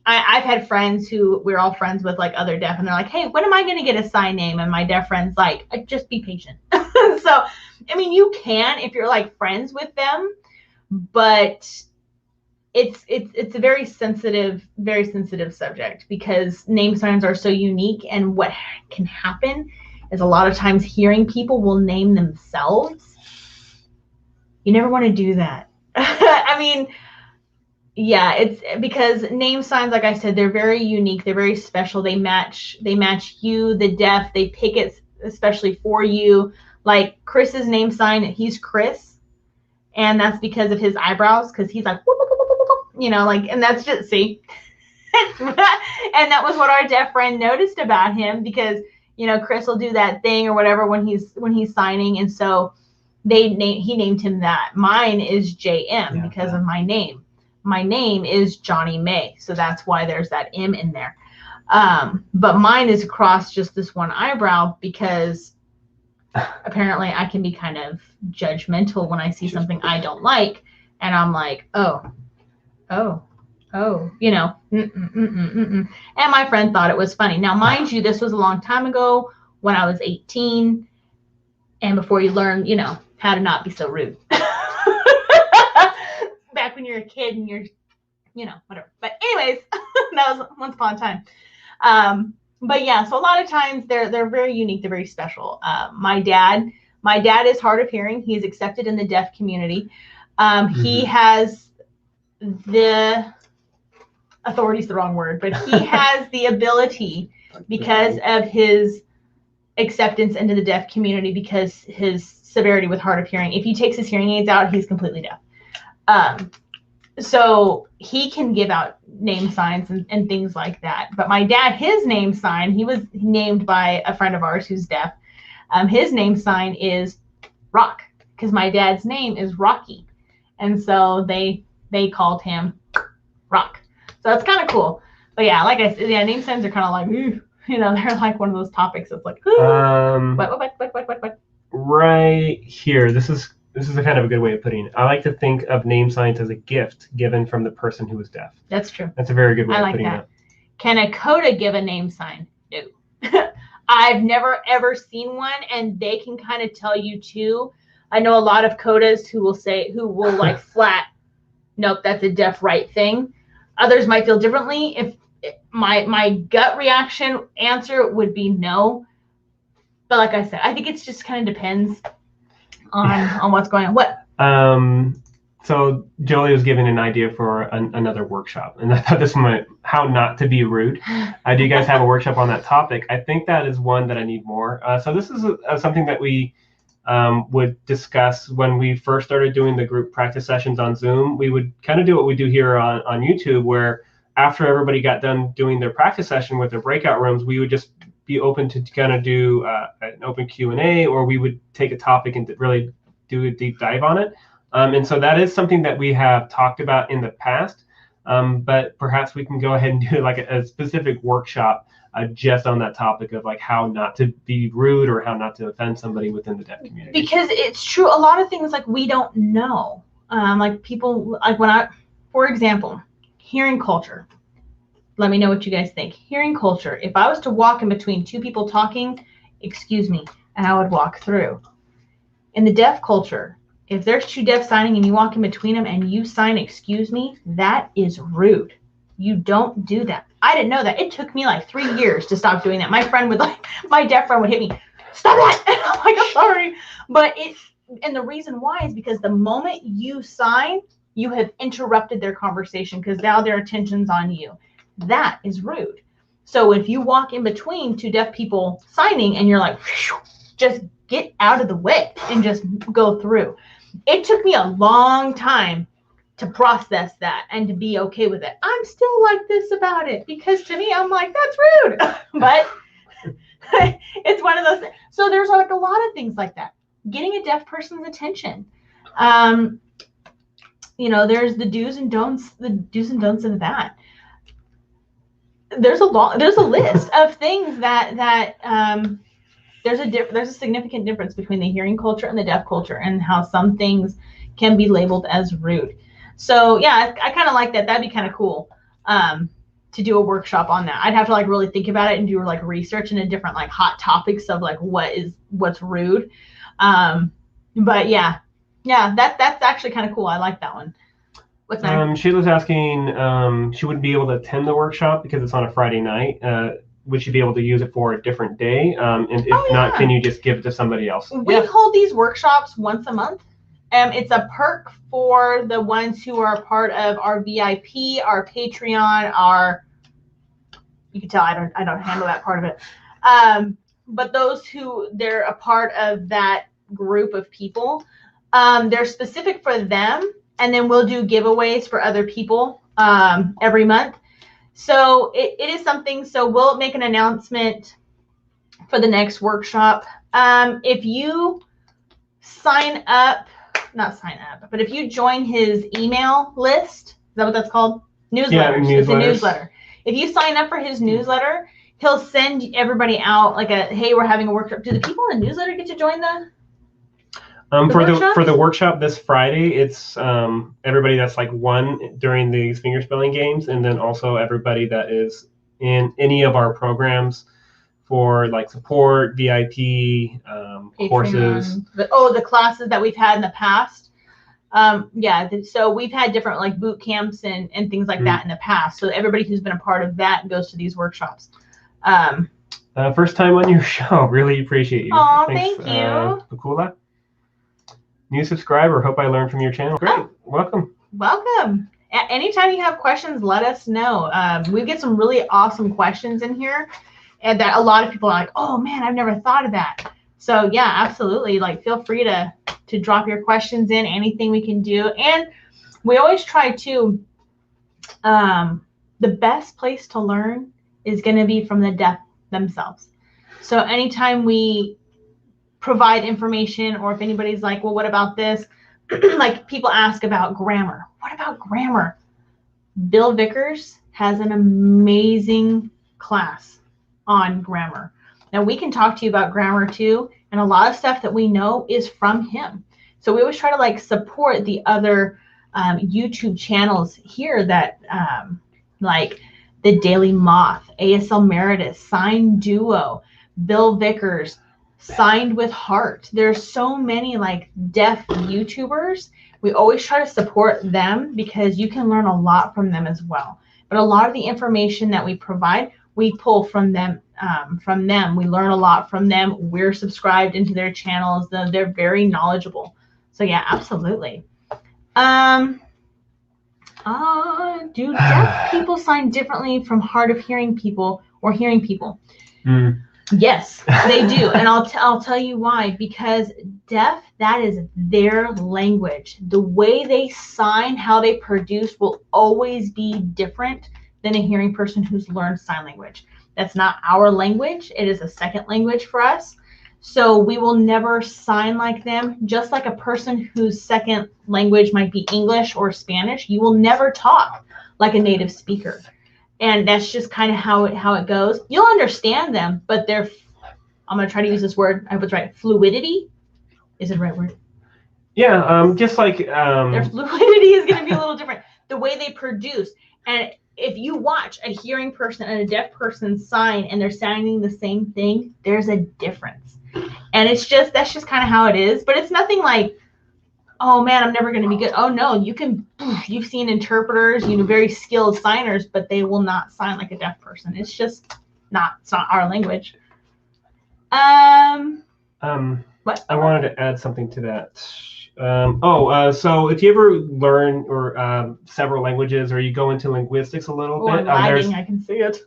S2: I've had friends who we're all friends with, like other deaf, and they're like, hey, when am I going to get a sign name? And my deaf friend's like, just be patient. So, I mean, you can if you're like friends with them, but it's a very sensitive subject because name signs are so unique. And what can happen is a lot of times hearing people will name themselves. You never want to do that. I mean, yeah, it's because name signs, like I said, they're very unique. They're very special. They match you, the deaf. They pick it especially for you. Like Chris's name sign, he's Chris. And that's because of his eyebrows, because he's like, whoop, whoop, whoop, whoop, whoop, you know, like, and that's just, see. And that was what our deaf friend noticed about him, because, you know, Chris will do that thing or whatever when he's signing. And so he named him that. Mine is JM because of my name. My name is Johnny May, so that's why there's that M in there. But mine is across just this one eyebrow because apparently I can be kind of judgmental when I see something I don't like, and I'm like, oh, you know. And my friend thought it was funny. Now, mind you, this was a long time ago when I was 18, and before you learn, you know, how to not be so rude. Back when you're a kid and you're, you know, whatever. But anyways, that was once upon a time. But yeah, so a lot of times they're very unique. They're very special. My dad is hard of hearing. He's accepted in the deaf community. He has the authority's the wrong word, but he has the ability because of his acceptance into the deaf community, because his severity with hard of hearing. If he takes his hearing aids out, he's completely deaf. So he can give out name signs and things like that. But my dad, his name sign, he was named by a friend of ours who's deaf. His name sign is Rock, because my dad's name is Rocky. And so they called him Rock. So that's kind of cool. But yeah, like I said, yeah, name signs are kind of like, you know, they're like one of those topics that's like, what?
S1: Right here, this is a kind of a good way of putting it. I like to think of name signs as a gift given from the person who is deaf.
S2: That's true.
S1: That's a very good way of putting it.
S2: Can a CODA give a name sign? No. I've never ever seen one, and they can kind of tell you too. I know a lot of CODAs who will like flat, nope, that's a deaf right thing. Others might feel differently. If my gut reaction answer would be no. But like I said, I think it's just kind of depends on what's going on. What?
S1: So Jolie was giving an idea for another workshop, and I thought this one, how not to be rude. Do you guys have a workshop on that topic? I think that is one that I need more. So this is something that we would discuss when we first started doing the group practice sessions on Zoom. We would kind of do what we do here on YouTube, where after everybody got done doing their practice session with their breakout rooms, we would just be open to kind of do an open Q&A, or we would take a topic and really do a deep dive on it. And so that is something that we have talked about in the past, but perhaps we can go ahead and do like a specific workshop just on that topic of like how not to be rude or how not to offend somebody within the deaf community.
S2: Because it's true, a lot of things like we don't know. Like people, like for example, hearing culture. Let me know what you guys think. Hearing culture. If I was to walk in between two people talking, excuse me, and I would walk through. In the deaf culture, if there's two deaf signing and you walk in between them and you sign excuse me, that is rude. You don't do that. I didn't know that. It took me like 3 years to stop doing that. My deaf friend would hit me, stop that. And I'm like, I'm sorry. And the reason why is because the moment you sign, you have interrupted their conversation because now their attention's on you. That is rude. So if you walk in between two deaf people signing and you're like, just get out of the way and just go through. It took me a long time to process that and to be okay with it. I'm still like this about it because to me, I'm like, that's rude. But it's one of those things. So there's like a lot of things like that. Getting a deaf person's attention. You know, there's the do's and don'ts of that. There's a list of things that there's a significant difference between the hearing culture and the deaf culture and how some things can be labeled as rude. So yeah, I kind of like that. That'd be kind of cool to do a workshop on that. I'd have to like really think about it and do like research into different like hot topics of like what's rude. But yeah, that's actually kind of cool. I like that one. What's next?
S1: Sheila's asking, she wouldn't be able to attend the workshop because it's on a Friday night. Would she be able to use it for a different day? And if not, can you just give it to somebody else?
S2: We hold these workshops once a month. It's a perk for the ones who are a part of our VIP, our Patreon, you can tell I don't handle that part of it. But those who they're a part of that group of people, they're specific for them, and then we'll do giveaways for other people every month. So it is something. So we'll make an announcement for the next workshop. If you but if you join his email list, is that what that's called? Newsletters. Yeah, it's a newsletter. If you sign up for his newsletter, he'll send everybody out like hey, we're having a workshop. Do the people in the newsletter get to join
S1: for the workshop this Friday? It's everybody that's like won during these fingerspelling games, and then also everybody that is in any of our programs for like support, VIP, courses.
S2: The classes that we've had in the past. So we've had different like boot camps and things like that in the past. So everybody who's been a part of that goes to these workshops.
S1: First time on your show. Really appreciate you.
S2: Oh, thank you.
S1: Pakula. New subscriber. Hope I learned from your channel. Great. Oh, welcome.
S2: Welcome. Anytime you have questions, let us know. We get some really awesome questions in here. And that a lot of people are like, oh man, I've never thought of that. So yeah, absolutely. Like feel free to drop your questions in, anything we can do. And we always try to, the best place to learn is going to be from the deaf themselves. So anytime we provide information, or if anybody's like, well, what about this? Like people ask about grammar. What about grammar? Bill Vickers has an amazing class on grammar. Now we can talk to you about grammar too, and a lot of stuff that we know is from him. So we always try to like support the other YouTube channels here that like the Daily Moth, ASL Meredith, Sign Duo, Bill Vickers, Signed with Heart. There's so many like deaf YouTubers. We always try to support them because you can learn a lot from them as well. But a lot of the information that we provide, we pull from them. We learn a lot from them. We're subscribed into their channels. They're very knowledgeable. So yeah, absolutely. Do deaf people sign differently from hard of hearing people or hearing people? Yes, they do. And I'll tell you why. Because deaf, that is their language. The way they sign, how they produce will always be different than a hearing person who's learned sign language. That's not our language. It is a second language for us. So we will never sign like them. Just like a person whose second language might be English or Spanish, you will never talk like a native speaker. And that's just kind of how it goes. You'll understand them, but I'm going to try to use this word. I hope it's right. Fluidity. Is it the right word?
S1: Yeah, just like...
S2: their fluidity is going to be a little different. The way they produce. And if you watch a hearing person and a deaf person sign and they're signing the same thing, there's a difference. And that's just kind of how it is. But it's nothing like, oh man, I'm never going to be good. Oh no, you've seen interpreters, very skilled signers, but they will not sign like a deaf person. It's not our language.
S1: What? I wanted to add something to that. So if you ever learn or several languages, or you go into linguistics a little bit,
S2: I'm lagging. I can see it.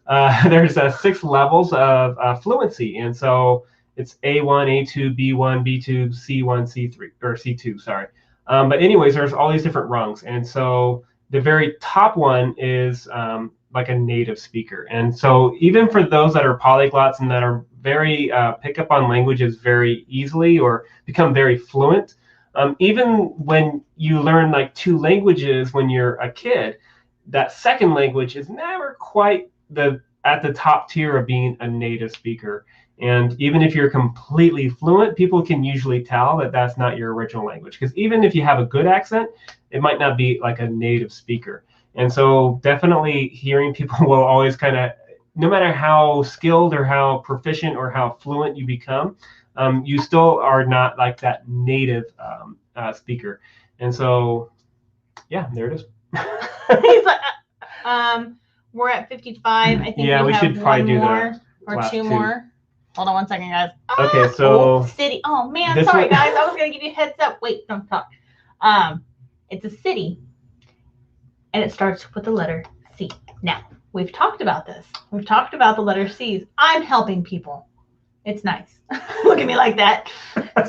S1: There's 6 levels of fluency, and so it's A1, A2, B1, B2, C1, C3, or C2, sorry. But anyways, there's all these different rungs, and so the very top one is like a native speaker. And so even for those that are polyglots and that are very pick up on languages very easily or become very fluent, even when you learn like 2 languages when you're a kid, that second language is never quite at the top tier of being a native speaker. And even if you're completely fluent, people can usually tell that that's not your original language. Because even if you have a good accent, it might not be like a native speaker. And so definitely hearing people will always kind of, no matter how skilled or how proficient or how fluent you become, you still are not like that native speaker. And so, yeah, there it is.
S2: He's like, we're at 55. I think
S1: yeah, we should probably do
S2: more or
S1: two
S2: more. Hold on 1 second, guys.
S1: Okay, so
S2: city. Oh man, sorry guys. I was gonna give you a heads up. Wait, don't talk. It's a city, and it starts with the letter C. Now, we've talked about this. We've talked about the letter C's. I'm helping people. It's nice. Look at me like that.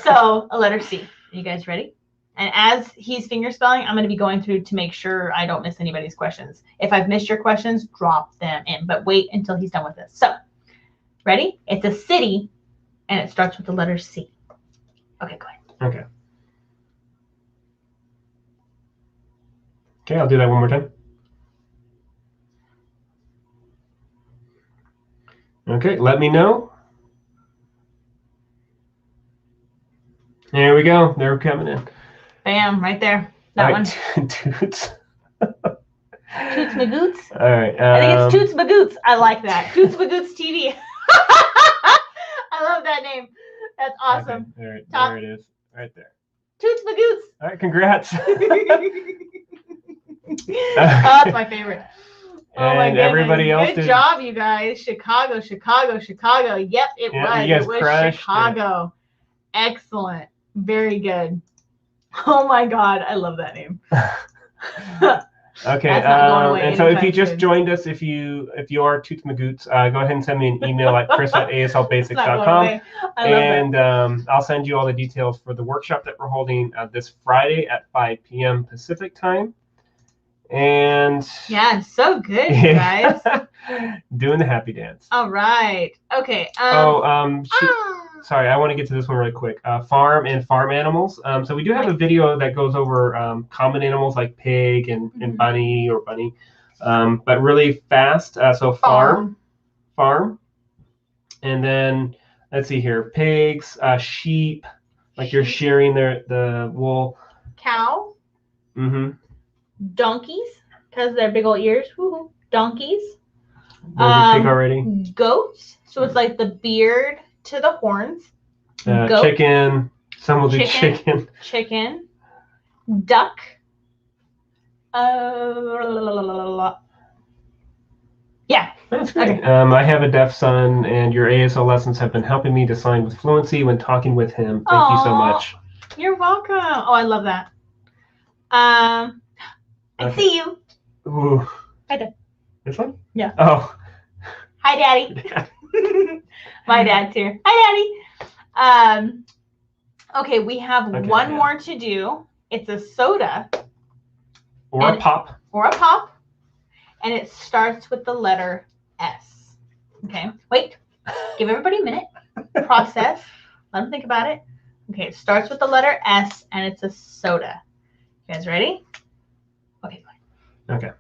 S2: So, a letter C. Are you guys ready? And as he's finger spelling, I'm going to be going through to make sure I don't miss anybody's questions. If I've missed your questions, drop them in. But wait until he's done with this. So, ready? It's a city, and it starts with the letter C. Okay, go ahead.
S1: Okay. Okay, I'll do that one more time. Okay, let me know. There we go. They're coming in.
S2: Bam, right there. That one.
S1: Toots.
S2: Toots Magoots?
S1: All right.
S2: I think it's Toots Magoots. I like that. Toots Magoots TV. I love that name. That's awesome.
S1: Okay, there it is. Right there.
S2: Toots Magoots.
S1: All right, congrats.
S2: That's my favorite. Oh my goodness.
S1: Everybody else
S2: Good job, you guys. Chicago, Chicago, Chicago. Yep, it was.
S1: You guys
S2: it was
S1: crushed
S2: Chicago. Excellent. Very good. Oh my God, I love that name.
S1: Okay, and so if you just joined us, if you are Toots Magoots, go ahead and send me an email at chris@aslbasics.com, and I'll send you all the details for the workshop that we're holding this Friday at 5 p.m. Pacific time. And
S2: yeah, so good, you guys.
S1: Doing the happy dance.
S2: All right. Okay.
S1: Sorry, I want to get to this one really quick. Farm and farm animals. So we do have a video that goes over common animals like pig and bunny or bunny, but really fast. So farm, and then let's see here, pigs, sheep, like you're shearing the wool.
S2: Cow.
S1: Mm-hmm.
S2: Donkeys, because they're big old ears. Woo-hoo. Donkeys.
S1: Pig already.
S2: Goats. So it's like the beard to the horns.
S1: Chicken. Some will do chicken.
S2: Chicken. Duck. Yeah.
S1: That's great. Okay. I have a deaf son, and your ASL lessons have been helping me to sign with fluency when talking with him. Thank you so much.
S2: You're welcome. Oh, I love that. I see you.
S1: Ooh.
S2: Right there.
S1: This one?
S2: Yeah.
S1: Oh.
S2: Hi, Daddy. My dad's here. Hi, Daddy. Okay, we have one more to do. It's a soda.
S1: Or a pop.
S2: Or a pop. And it starts with the letter S. Okay. Wait. Give everybody a minute. Process. Let them think about it. Okay, it starts with the letter S, and it's a soda. You guys ready? Okay, fine.
S1: Okay.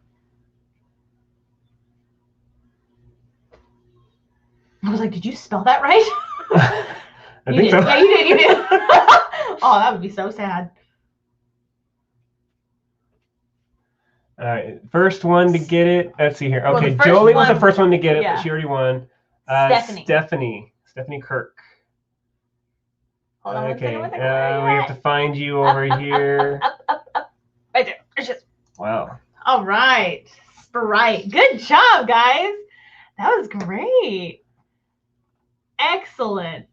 S2: I was like, did you spell that right?
S1: I think so.
S2: Yeah, you did. Oh, that would be so sad.
S1: All right, first one to get it. Let's see here. Okay,
S2: well,
S1: Jolie was the first one to get it, but she already won.
S2: Stephanie
S1: Kirk.
S2: Hold on.
S1: Okay, we have to find you over here.
S2: Up. Right there. There's just.
S1: Wow.
S2: All right. Sprite. Good job, guys. That was great. Excellent.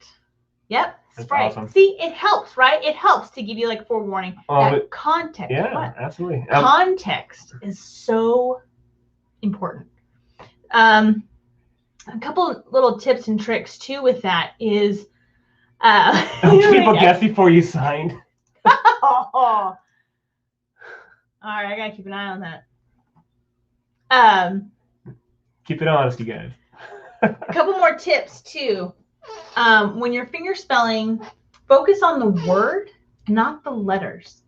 S2: Yep.
S1: That's
S2: Sprite.
S1: awesome.
S2: See, it helps, right? It helps to give you like forewarning. That context.
S1: Yeah,
S2: what?
S1: absolutely.
S2: Context is so important. A couple little tips and tricks too with that is
S1: people guess before you signed.
S2: All right, I gotta keep an eye on that.
S1: Keep it honest, you guys.
S2: A couple more tips too. When you're fingerspelling, focus on the word, not the letters.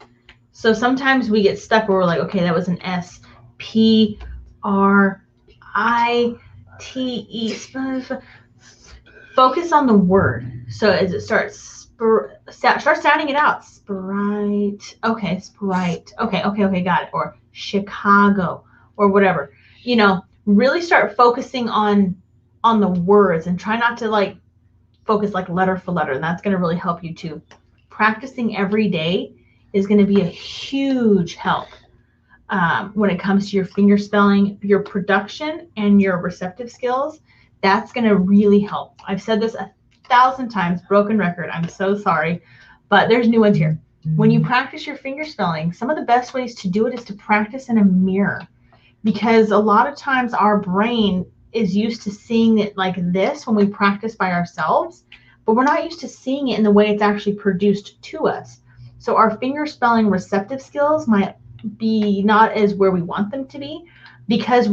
S2: So sometimes we get stuck where we're like, okay, that was an S, P, R, I, T, E. Focus on the word. So as it starts, start sounding it out. Sprite. Okay, Sprite. Okay, got it. Or Chicago, or whatever. You know, really start focusing on the words and try not to like focus like letter for letter. And that's going to really help you too. Practicing every day is going to be a huge help when it comes to your fingerspelling, your production, and your receptive skills. That's going to really help. I've said this 1,000 times, broken record. I'm so sorry, but there's new ones here. When you practice your fingerspelling, some of the best ways to do it is to practice in a mirror, because a lot of times our brain is used to seeing it like this when we practice by ourselves, but we're not used to seeing it in the way it's actually produced to us. So our fingerspelling receptive skills might be not as where we want them to be, because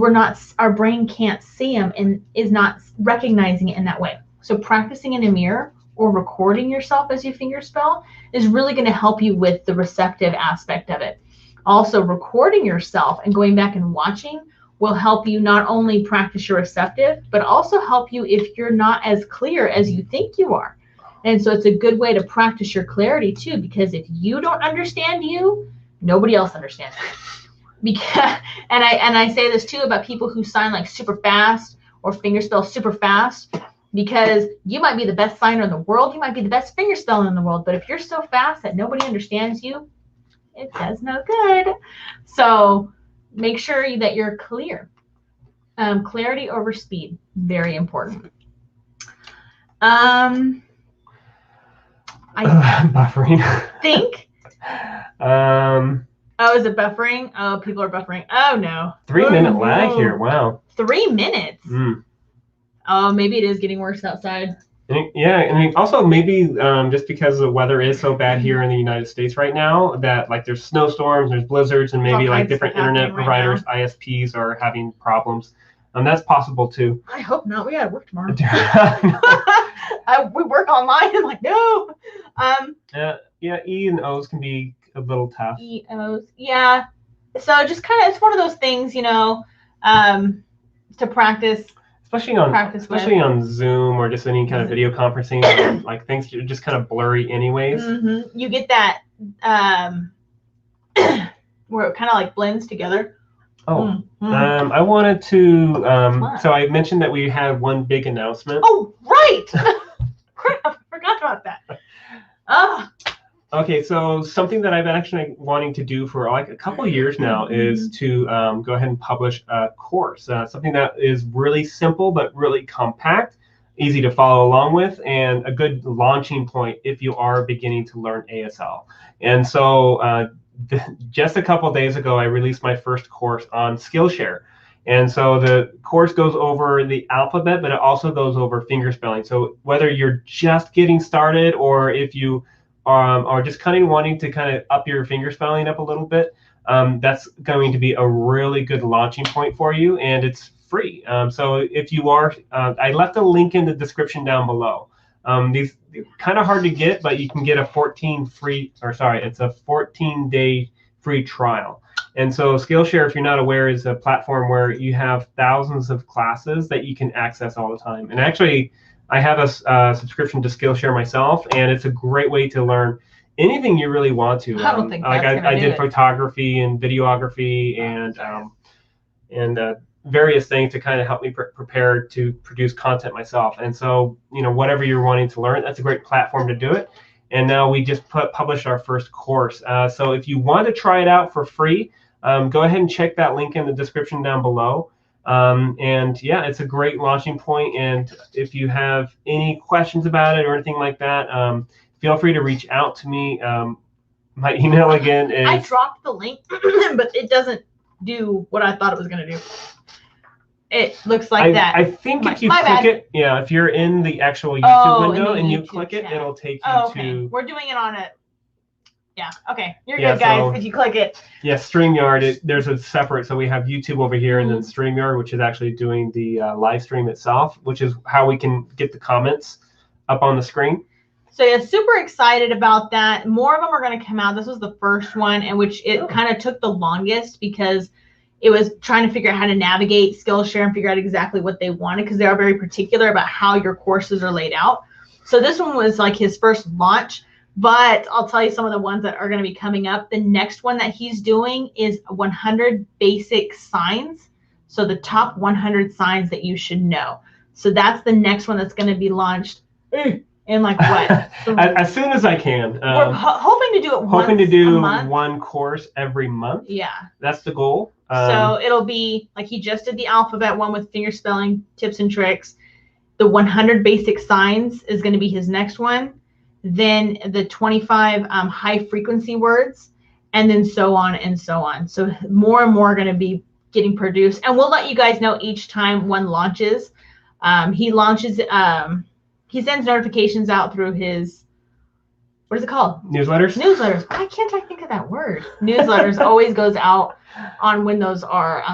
S2: our brain can't see them and is not recognizing it in that way. So practicing in a mirror or recording yourself as you fingerspell is really going to help you with the receptive aspect of it. Also, recording yourself and going back and watching will help you not only practice your receptive, but also help you if you're not as clear as you think you are. And so it's a good way to practice your clarity too, because if you don't understand you, nobody else understands you. Because, and I say this too about people who sign like super fast or fingerspell super fast, because you might be the best signer in the world, you might be the best fingerspeller in the world, but if you're so fast that nobody understands you, it does no good. So make sure that you're clear. Clarity over speed, very important.
S1: Buffering.
S2: Think. Oh, is it buffering? Oh, people are buffering. Oh no.
S1: 3-minute lag here. Wow.
S2: 3 minutes. Oh, maybe it is getting worse outside.
S1: And also maybe just because the weather is so bad here in the United States right now, that like there's snowstorms, there's blizzards, and maybe like different internet providers, ISPs, are having problems. That's possible too.
S2: I hope not. We gotta work tomorrow. We work online. I'm like, no.
S1: Yeah, E and O's can be a little tough.
S2: E, O's, yeah. So just kind of, it's one of those things, you know, to practice.
S1: Especially on Zoom or just any kind of video conferencing, like things are just kind of blurry anyways.
S2: You get that where it kind of like blends together.
S1: I wanted to, so I mentioned that we had one big announcement.
S2: Oh, right. Crap, I forgot about that.
S1: Okay, so something that I've actually wanting to do for like a couple of years now is to go ahead and publish a course, something that is really simple but really compact, easy to follow along with, and a good launching point if you are beginning to learn ASL. And so just a couple of days ago, I released my first course on Skillshare. And so the course goes over the alphabet, but it also goes over fingerspelling. So whether you're just getting started or if you are just kind of wanting to kind of up your fingerspelling up a little bit, that's going to be a really good launching point for you, and it's free. So if you are, I left a link in the description down below. These kind of hard to get, but you can get a 14-day free trial. And so Skillshare, if you're not aware, is a platform where you have thousands of classes that you can access all the time. And actually, I have a subscription to Skillshare myself, and it's a great way to learn anything you really want to.
S2: I don't think
S1: I did photography and videography and various things to kind of help me prepare to produce content myself. And so, you know, whatever you're wanting to learn, that's a great platform to do it. And now we just published our first course. So if you want to try it out for free, go ahead and check that link in the description down below. And yeah, it's a great launching point. And if you have any questions about it or anything like that, feel free to reach out to me. My email again is...
S2: I dropped the link, but it doesn't do what I thought it was going to do. It looks like that.
S1: I think if you click it, yeah, if you're in the actual YouTube window and you click it, it'll take you to...
S2: We're doing it on it. Yeah, okay. You're good, guys, if you click it.
S1: Yeah, StreamYard, there's a separate, so we have YouTube over here and then StreamYard, which is actually doing the live stream itself, which is how we can get the comments up on the screen.
S2: So yeah, super excited about that. More of them are going to come out. This was the first one, in which it kind of took the longest because it was trying to figure out how to navigate Skillshare and figure out exactly what they wanted, because they are very particular about how your courses are laid out. So this one was like his first launch, but I'll tell you some of the ones that are going to be coming up. The next one that he's doing is 100 basic signs. So the top 100 signs that you should know. So that's the next one that's going to be launched. In like what?
S1: As soon as I can.
S2: We're hoping to do it
S1: hoping to do
S2: a month.
S1: One course every month.
S2: Yeah.
S1: That's the goal.
S2: So it'll be like he just did the alphabet one with fingerspelling tips and tricks. The 100 basic signs is going to be his next one. Then the 25 high frequency words, and then so on and so on. So more and more are going to be getting produced, and we'll let you guys know each time one launches. He launches. He sends notifications out through his, what is it called?
S1: Newsletters?
S2: Newsletters. Why can't I think of that word? Newsletters always goes out on when those are.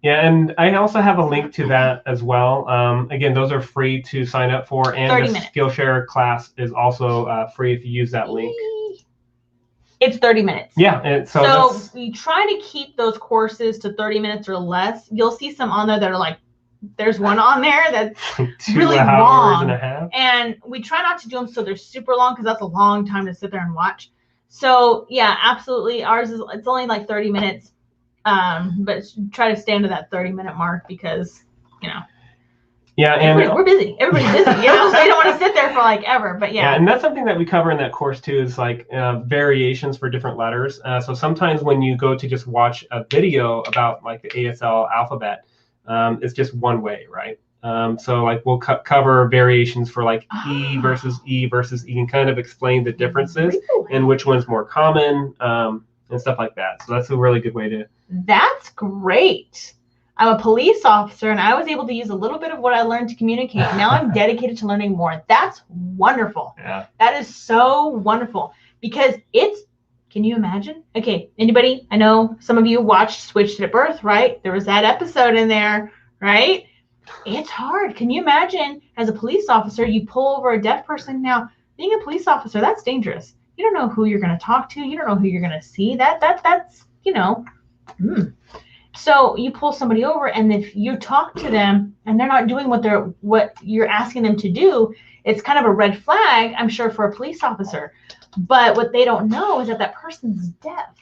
S1: Yeah, and I also have a link to that as well. Again, those are free to sign up for, and the Skillshare class is also free if you use that link.
S2: It's 30 minutes.
S1: Yeah, and so
S2: we try to keep those courses to 30 minutes or less. You'll see some on there that are like, there's one on there that's really long, and we try not to do them so they're super long, because that's a long time to sit there and watch. So yeah, absolutely, ours is, it's only like 30 minutes, but try to stay under that 30-minute mark, because
S1: yeah, and
S2: we're busy. Everybody's busy, so you don't want to sit there for like ever. But yeah,
S1: and that's something that we cover in that course too, is like variations for different letters. So sometimes when you go to just watch a video about like the ASL alphabet, it's just one way, right? So like we'll cover variations for like E versus E, and kind of explain the differences and which one's more common, and stuff like that. So that's a really good way to...
S2: That's great. I'm a police officer, and I was able to use a little bit of what I learned to communicate. Now I'm dedicated to learning more. That's wonderful.
S1: Yeah.
S2: That is so wonderful, because it's... Can you imagine? Okay, anybody? I know some of you watched Switched at Birth, right? There was that episode in there, right? It's hard. Can you imagine, as a police officer, you pull over a deaf person? Now, being a police officer, that's dangerous. You don't know who you're going to talk to. You don't know who you're going to see. That's So you pull somebody over, and if you talk to them and they're not doing what you're asking them to do, it's kind of a red flag, I'm sure, for a police officer. But what they don't know is that that person's deaf.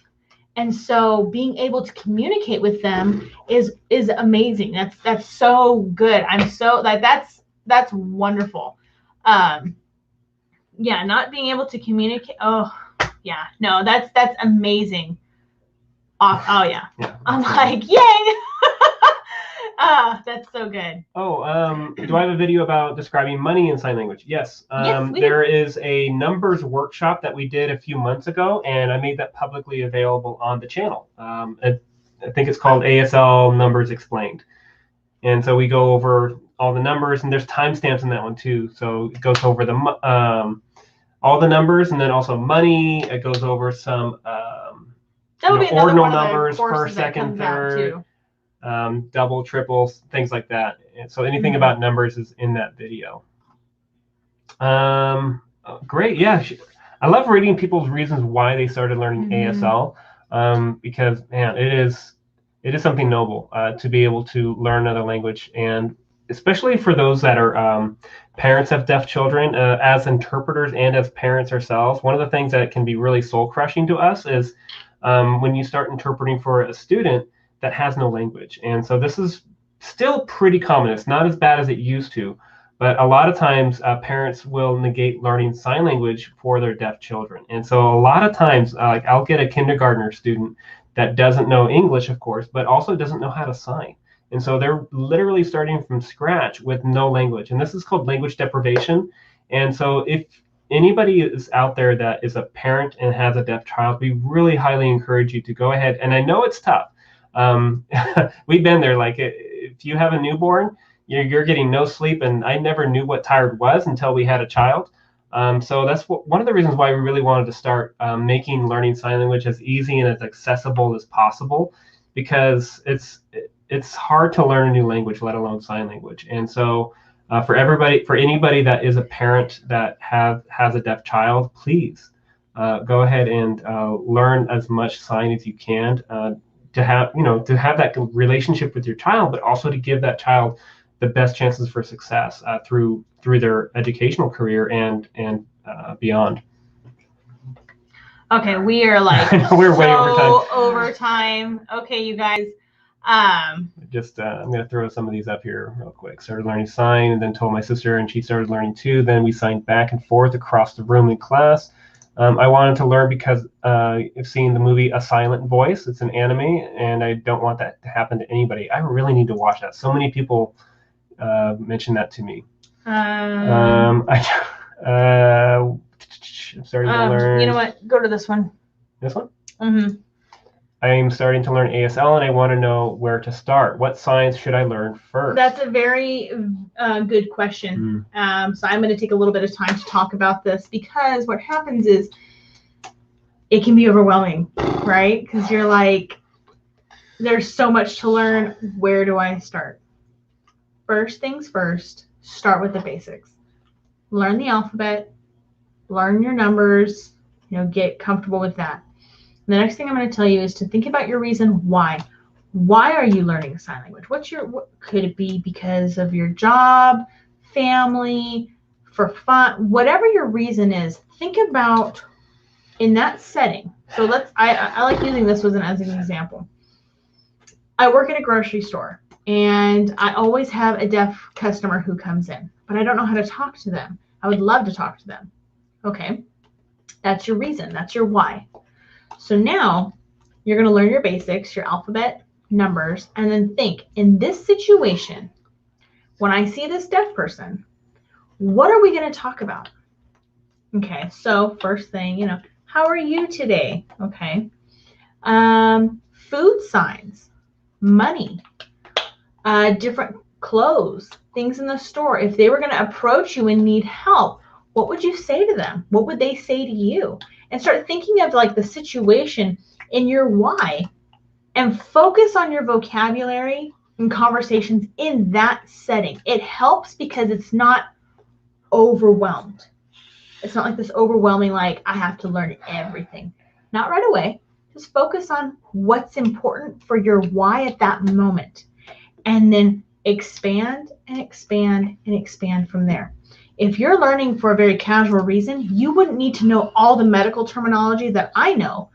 S2: And so being able to communicate with them is amazing. That's so good. I'm so like that's wonderful. Yeah, not being able to communicate. Oh, yeah. No, that's amazing. Oh yeah. I'm like, yay. That's so good.
S1: Oh, do I have a video about describing money in sign language? Yes. There is a numbers workshop that we did a few months ago, and I made that publicly available on the channel. I think it's called ASL Numbers Explained. And so we go over all the numbers, and there's timestamps in that one too. So it goes over the all the numbers, and then also money. It goes over some ordinal numbers, first, second, third. Double, triples, things like that. And so anything about numbers is in that video. Great, yeah. I love reading people's reasons why they started learning ASL, because man, it is something noble to be able to learn another language, and especially for those that are parents of deaf children, as interpreters and as parents ourselves. One of the things that can be really soul crushing to us is when you start interpreting for a student that has no language. And so this is still pretty common. It's not as bad as it used to, but a lot of times parents will negate learning sign language for their deaf children. And so a lot of times, like I'll get a kindergartner student that doesn't know English, of course, but also doesn't know how to sign. And so they're literally starting from scratch with no language. And this is called language deprivation. And so if anybody is out there that is a parent and has a deaf child, we really highly encourage you to go ahead. And I know it's tough. We've been there. Like if you have a newborn, you're getting no sleep. And I never knew what tired was until we had a child. So that's one of the reasons why we really wanted to start making learning sign language as easy and as accessible as possible, because it's hard to learn a new language, let alone sign language. And so for anybody that is a parent that has a deaf child, please go ahead and learn as much sign as you can to have that relationship with your child, but also to give that child the best chances for success through their educational career and beyond.
S2: Okay, we are like
S1: we're way over time.
S2: Over time. Okay, you guys.
S1: I'm gonna throw some of these up here real quick. Started learning sign, and then told my sister, and she started learning too. Then we signed back and forth across the room in class. I wanted to learn because I've seen the movie A Silent Voice. It's an anime, and I don't want that to happen to anybody. I really need to watch that. So many people mentioned that to me. I'm starting to learn.
S2: You know what? Go to this one.
S1: This one?
S2: Mm-hmm.
S1: I'm starting to learn ASL, and I want to know where to start. What signs should I learn first?
S2: That's a very good question. So I'm going to take a little bit of time to talk about this, because what happens is it can be overwhelming, right? Because you're like, there's so much to learn. Where do I start? First things first, start with the basics. Learn the alphabet, learn your numbers, get comfortable with that. The next thing I'm going to tell you is to think about your reason why. Why are you learning sign language? What could it be? Because of your job, family, for fun, whatever your reason is. Think about in that setting. So I like using this as an example. I work at a grocery store, and I always have a deaf customer who comes in, but I don't know how to talk to them. I would love to talk to them. Okay, that's your reason. That's your why. So now you're going to learn your basics, your alphabet, numbers, and then think, in this situation, when I see this deaf person, what are we going to talk about? Okay, so first thing, how are you today? Okay. Food signs, money, different clothes, things in the store. If they were going to approach you and need help, what would you say to them? What would they say to you? And start thinking of like the situation in your why, and focus on your vocabulary and conversations in that setting. It helps because it's not overwhelmed. It's not like this overwhelming, like I have to learn everything. Not right away. Just focus on what's important for your why at that moment. And then expand and expand and expand from there. If you're learning for a very casual reason, you wouldn't need to know all the medical terminology that I know.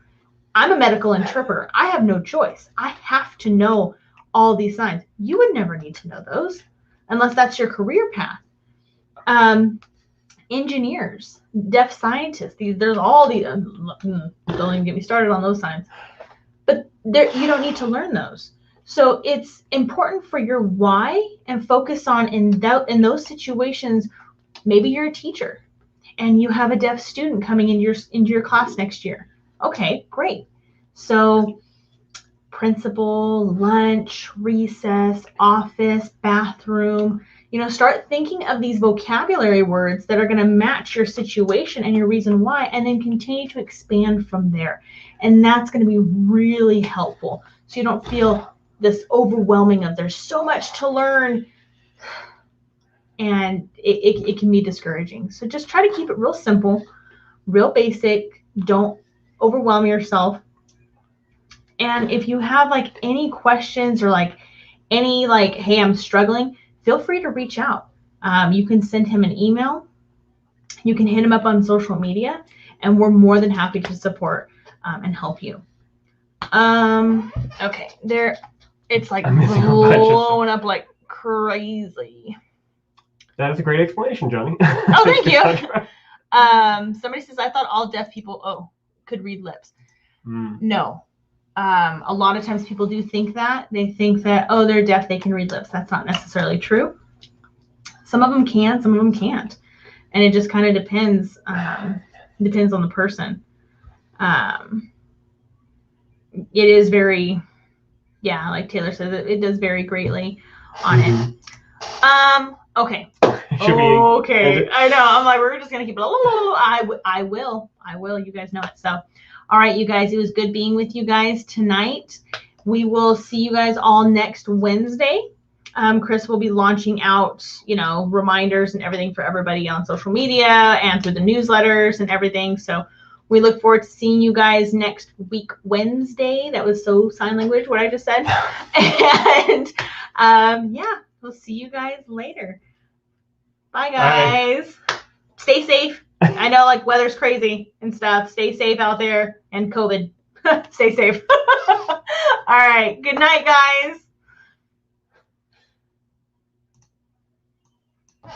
S2: I'm a medical interpreter. I have no choice. I have to know all these signs. You would never need to know those unless that's your career path. Engineers, deaf scientists, there's all these, don't even get me started on those signs. But you don't need to learn those. So it's important for your why, and focus on in those situations. Maybe you're a teacher and you have a deaf student coming into your class next year. Okay, great. So principal, lunch, recess, office, bathroom, start thinking of these vocabulary words that are going to match your situation and your reason why, and then continue to expand from there. And that's going to be really helpful, so you don't feel this overwhelming of there's so much to learn, and it can be discouraging. So just try to keep it real simple, real basic. Don't overwhelm yourself. And if you have like any questions or like any like, hey, I'm struggling, feel free to reach out. You can send him an email. You can hit him up on social media, and we're more than happy to support and help you. Okay, it's like blowing up like crazy.
S1: That is a great explanation, Johnny.
S2: Oh, thank you. Somebody says, I thought all deaf people could read lips. No, A lot of times people do think that. They think that, oh, they're deaf, they can read lips. That's not necessarily true. Some of them can, some of them can't. And it just kind of depends on the person. It is very, yeah, like Taylor says, it does vary greatly on it. Okay. Okay. I know. I'm like, we're just going to keep it. I will. You guys know it. So, all right, you guys, it was good being with you guys tonight. We will see you guys all next Wednesday. Chris will be launching out, reminders and everything for everybody on social media and through the newsletters and everything. So we look forward to seeing you guys next week, Wednesday. That was so sign language, what I just said. And yeah, we'll see you guys later. Bye, guys. Bye. Stay safe. I know, like, weather's crazy and stuff. Stay safe out there, and COVID. Stay safe. All right. Good night, guys.